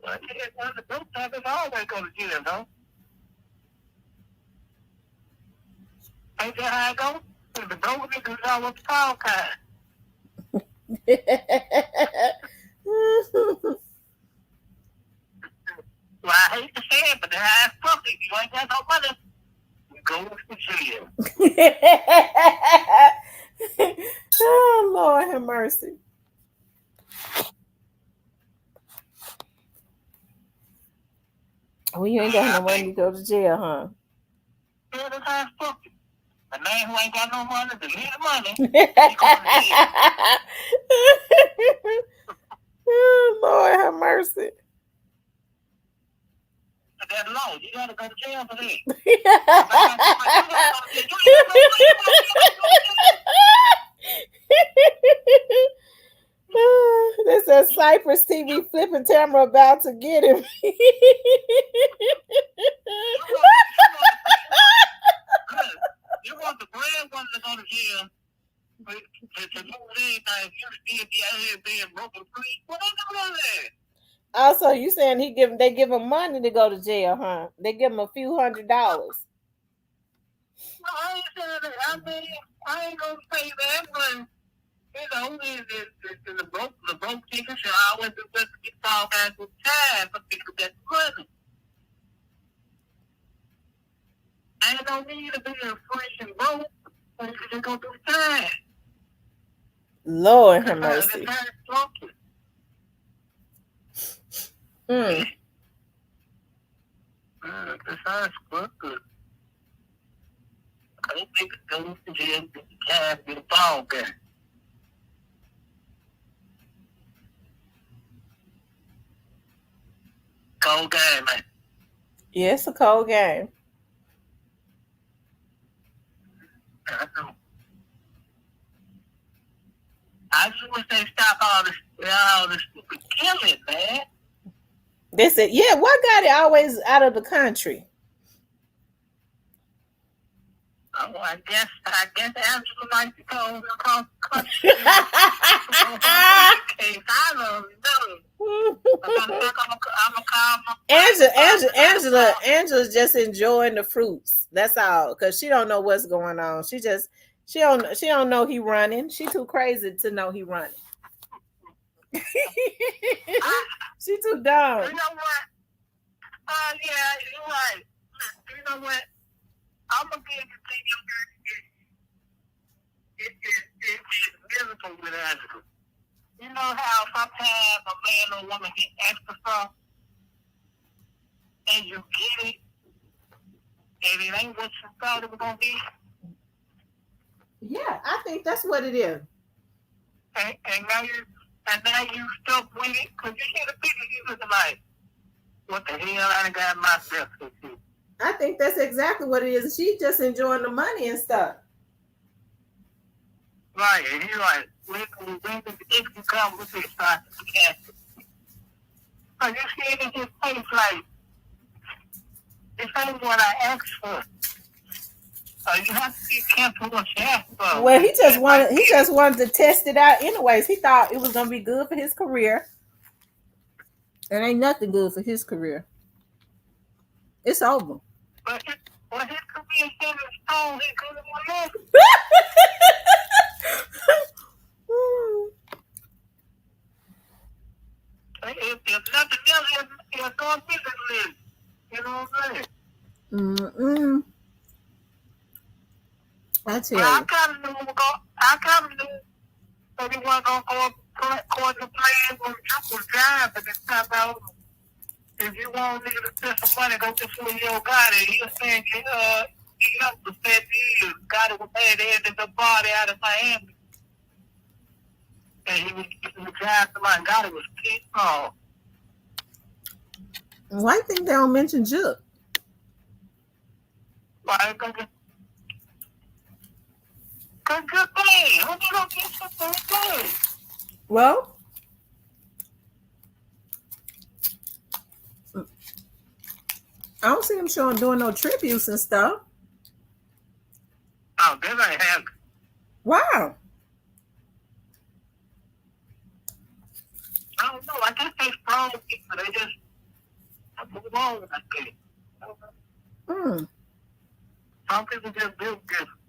Well, those topics always go to jail, though. Ain't that how it go? The dope niggas always power kind. Well, I hate to say it, but the ass puppy, you ain't got no money. Go to jail. Oh, Lord have mercy. Well, you ain't got no money to go to jail, huh? ass crooked. A man who ain't got no money to leave the money, he going to jail. Oh, Lord have mercy. That's law. You gotta go to jail for that. You gotta go to jail. This is Cypress TV flipping Tamara about to get him. You want the breadwinner to go to jail to move anything. You still be out here being broken free. What they doing there? Also, you saying they give him money to go to jail, huh? They give him a few $100. No, I ain't saying that. I mean, I ain't gonna say that, but you know, the broke people should always be good to get all kinds of time for people to get money. I don't need to be a fresh and broke, but you can go through time. Lord have mercy. The time's broken. The time's broken. I don't think it's going to jail to time get a ball game. Cold game, man. Yeah, it's a cold game. I know. I just wish they stop all this stupid killing, man. They said, yeah, why got it always out of the country? Oh, I guess Angela likes to go across the country. I don't know. Angela's just enjoying the fruits. That's all, because she don't know what's going on. She don't know he running. She too crazy to know he running. She too dumb. You know what? Yeah, you're right. You know what? I'm gonna give you it's miserable with Angela. You know how sometimes a man or woman get extra stuff and you get it and it ain't what you thought it was gonna be? Yeah, I think that's what it is. And now you stuck with it because you see the picture you looking like, what the hell I done got myself into? I think that's exactly what it is. She's just enjoying the money and stuff. Right, and you're like, when if you come with this side, you can't. But you see it in his face like, this ain't what I asked for. You have to be careful what you ask for. Well, he just wanted to test it out anyways. He thought it was gonna be good for his career. It ain't nothing good for his career. It's over. But his career still is strong. He could have won. If nothing else, he'll go on business list. You know what I'm saying? I tell you. I kind of knew that he wasn't going to go according to plans when Trump was driving. But this time out, if you want a nigga to spend some money, go get some of your God. And he was saying, he was saying, God was saying they ended the body out of Miami. And he was driving somebody, God, it was pissed off. Why think they don't mention Juke? Why? Because good thing. Who you don't get something good? Well, I don't see him doing no tributes and stuff. Oh, this ain't happening. Wow. I don't know. I guess they strong people. They just move on with that thing. Some people just build different.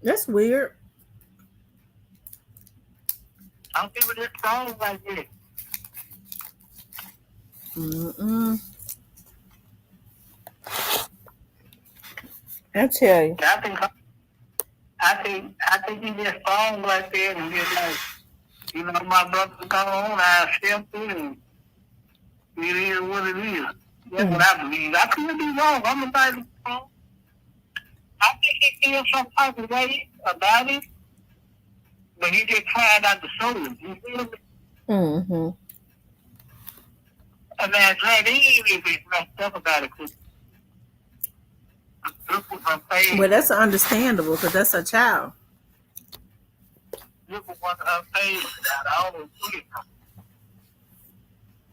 That's weird. Some people just strong like this. I tell you. I think he just strong like that and just like, you know, my brother's gone on, I accept it, and it is what it is. That's what I believe. I could be wrong. I'm about to I think he feels some type of way about it, but he just trying not to show it. You feel me? Mm-hmm. And then Drake, he ain't even messed up about it because this was her face. Well, that's understandable because that's a child. This was one of her face that I always see it.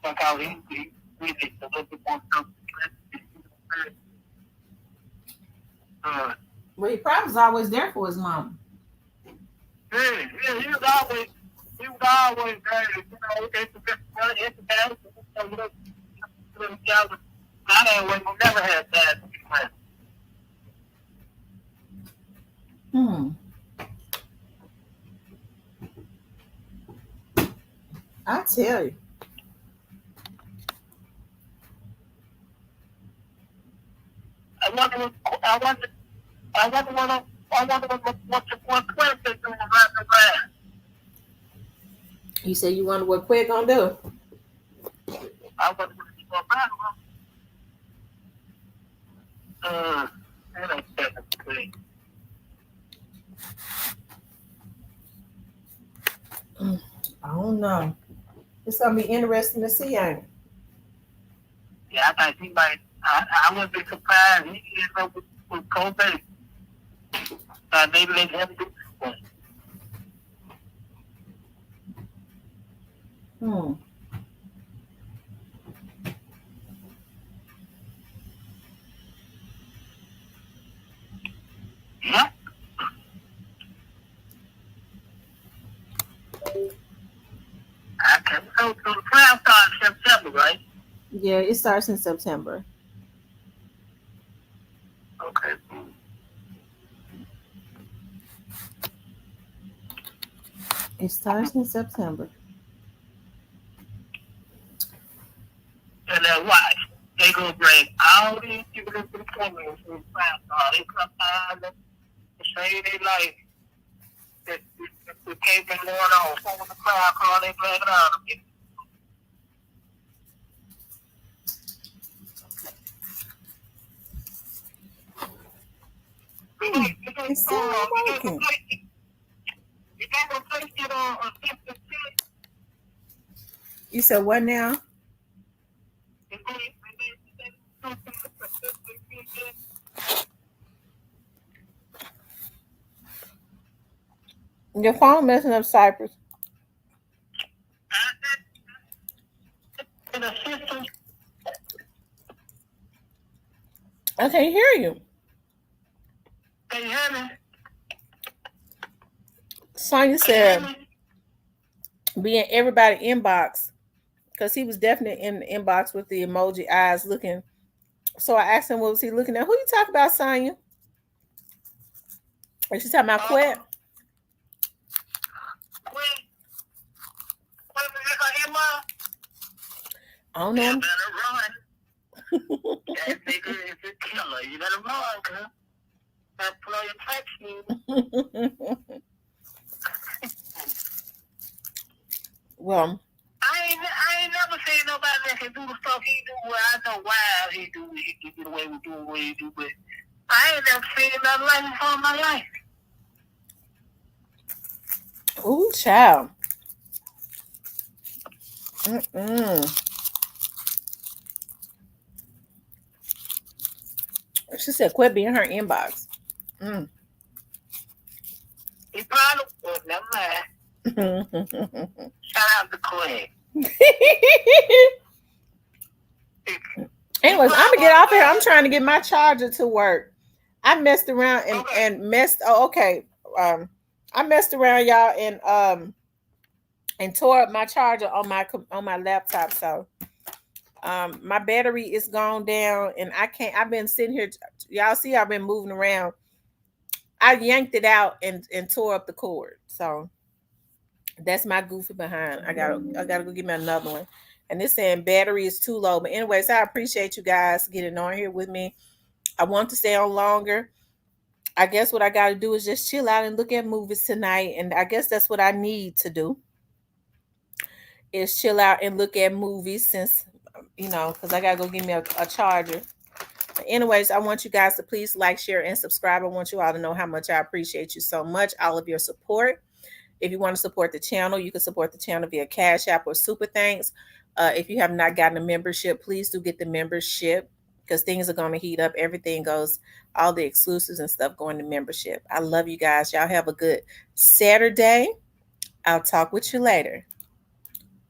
Like how he really a little bit more something. Well, he probably was always there for his mom. Yeah, he was always there. You know, it's a bad, I ain't never had that. Hmm. I tell you. I wonder what I wonder I wonder what Quest is doing right now. You say you wonder what Quit gonna do? I wonder what he's going to do. That ain't technically. I don't know. It's gonna be interesting to see, ain't it? Yeah, I think he might. I wouldn't be surprised he ends up with convey. Maybe they have to do one. Hmm. Yeah. Okay. So the trial starts September, right? Yeah, it starts in September. Okay. It starts in September. And then watch. They gonna bring all these people into the courtroom from the trial start. They come out and say they like the case been going on. So when the trial call, they bring it out again. Hmm. It's still not working. You got to place it on a different You said what now? Your phone messing up, Cypress. in a system. I can't hear you. Can you hear me? Sonya Can you hear said me? be in everybody inbox because he was definitely in the inbox with the emoji eyes looking. So I asked him what was he looking at. Who you talking about, Sonya? Is she talking about Quet? When you hear me? I don't You know. better run. That nigga is a killer. You better run, cuz. That play text you. Well, I ain't never seen nobody that can do the stuff he do. Well, I know why he do. He can get away with doing what he do, but I ain't never seen nothing like this all my life. ooh, child. Mm-mm. She said Quet be in her inbox. Mm. He probably well, never mind. Shout out to Clay. Anyways, I'm gonna get off here. I'm trying to get my charger to work. I messed around and messed. Oh, okay. Um, I messed around, y'all, and tore up my charger on my laptop. So my battery is gone down, and I can't. I've been sitting here. Y'all see, I've been moving around. I yanked it out and tore up the cord. So that's my goofy behind. I gotta go get me another one. And this saying battery is too low. But anyways, I appreciate you guys getting on here with me. I want to stay on longer. I guess what I got to do is just chill out and look at movies tonight. And I guess that's what I need to do is chill out and look at movies since because I gotta go get me a charger. But anyways, I want you guys to please like, share, and subscribe. I want you all to know how much I appreciate you so much, all of your support. If you want to support the channel, you can support the channel via Cash App or Super Thanks. If you have not gotten a membership, please do get the membership because things are going to heat up. Everything goes, all the exclusives and stuff going to membership. I love you guys. Y'all have a good Saturday. I'll talk with you later.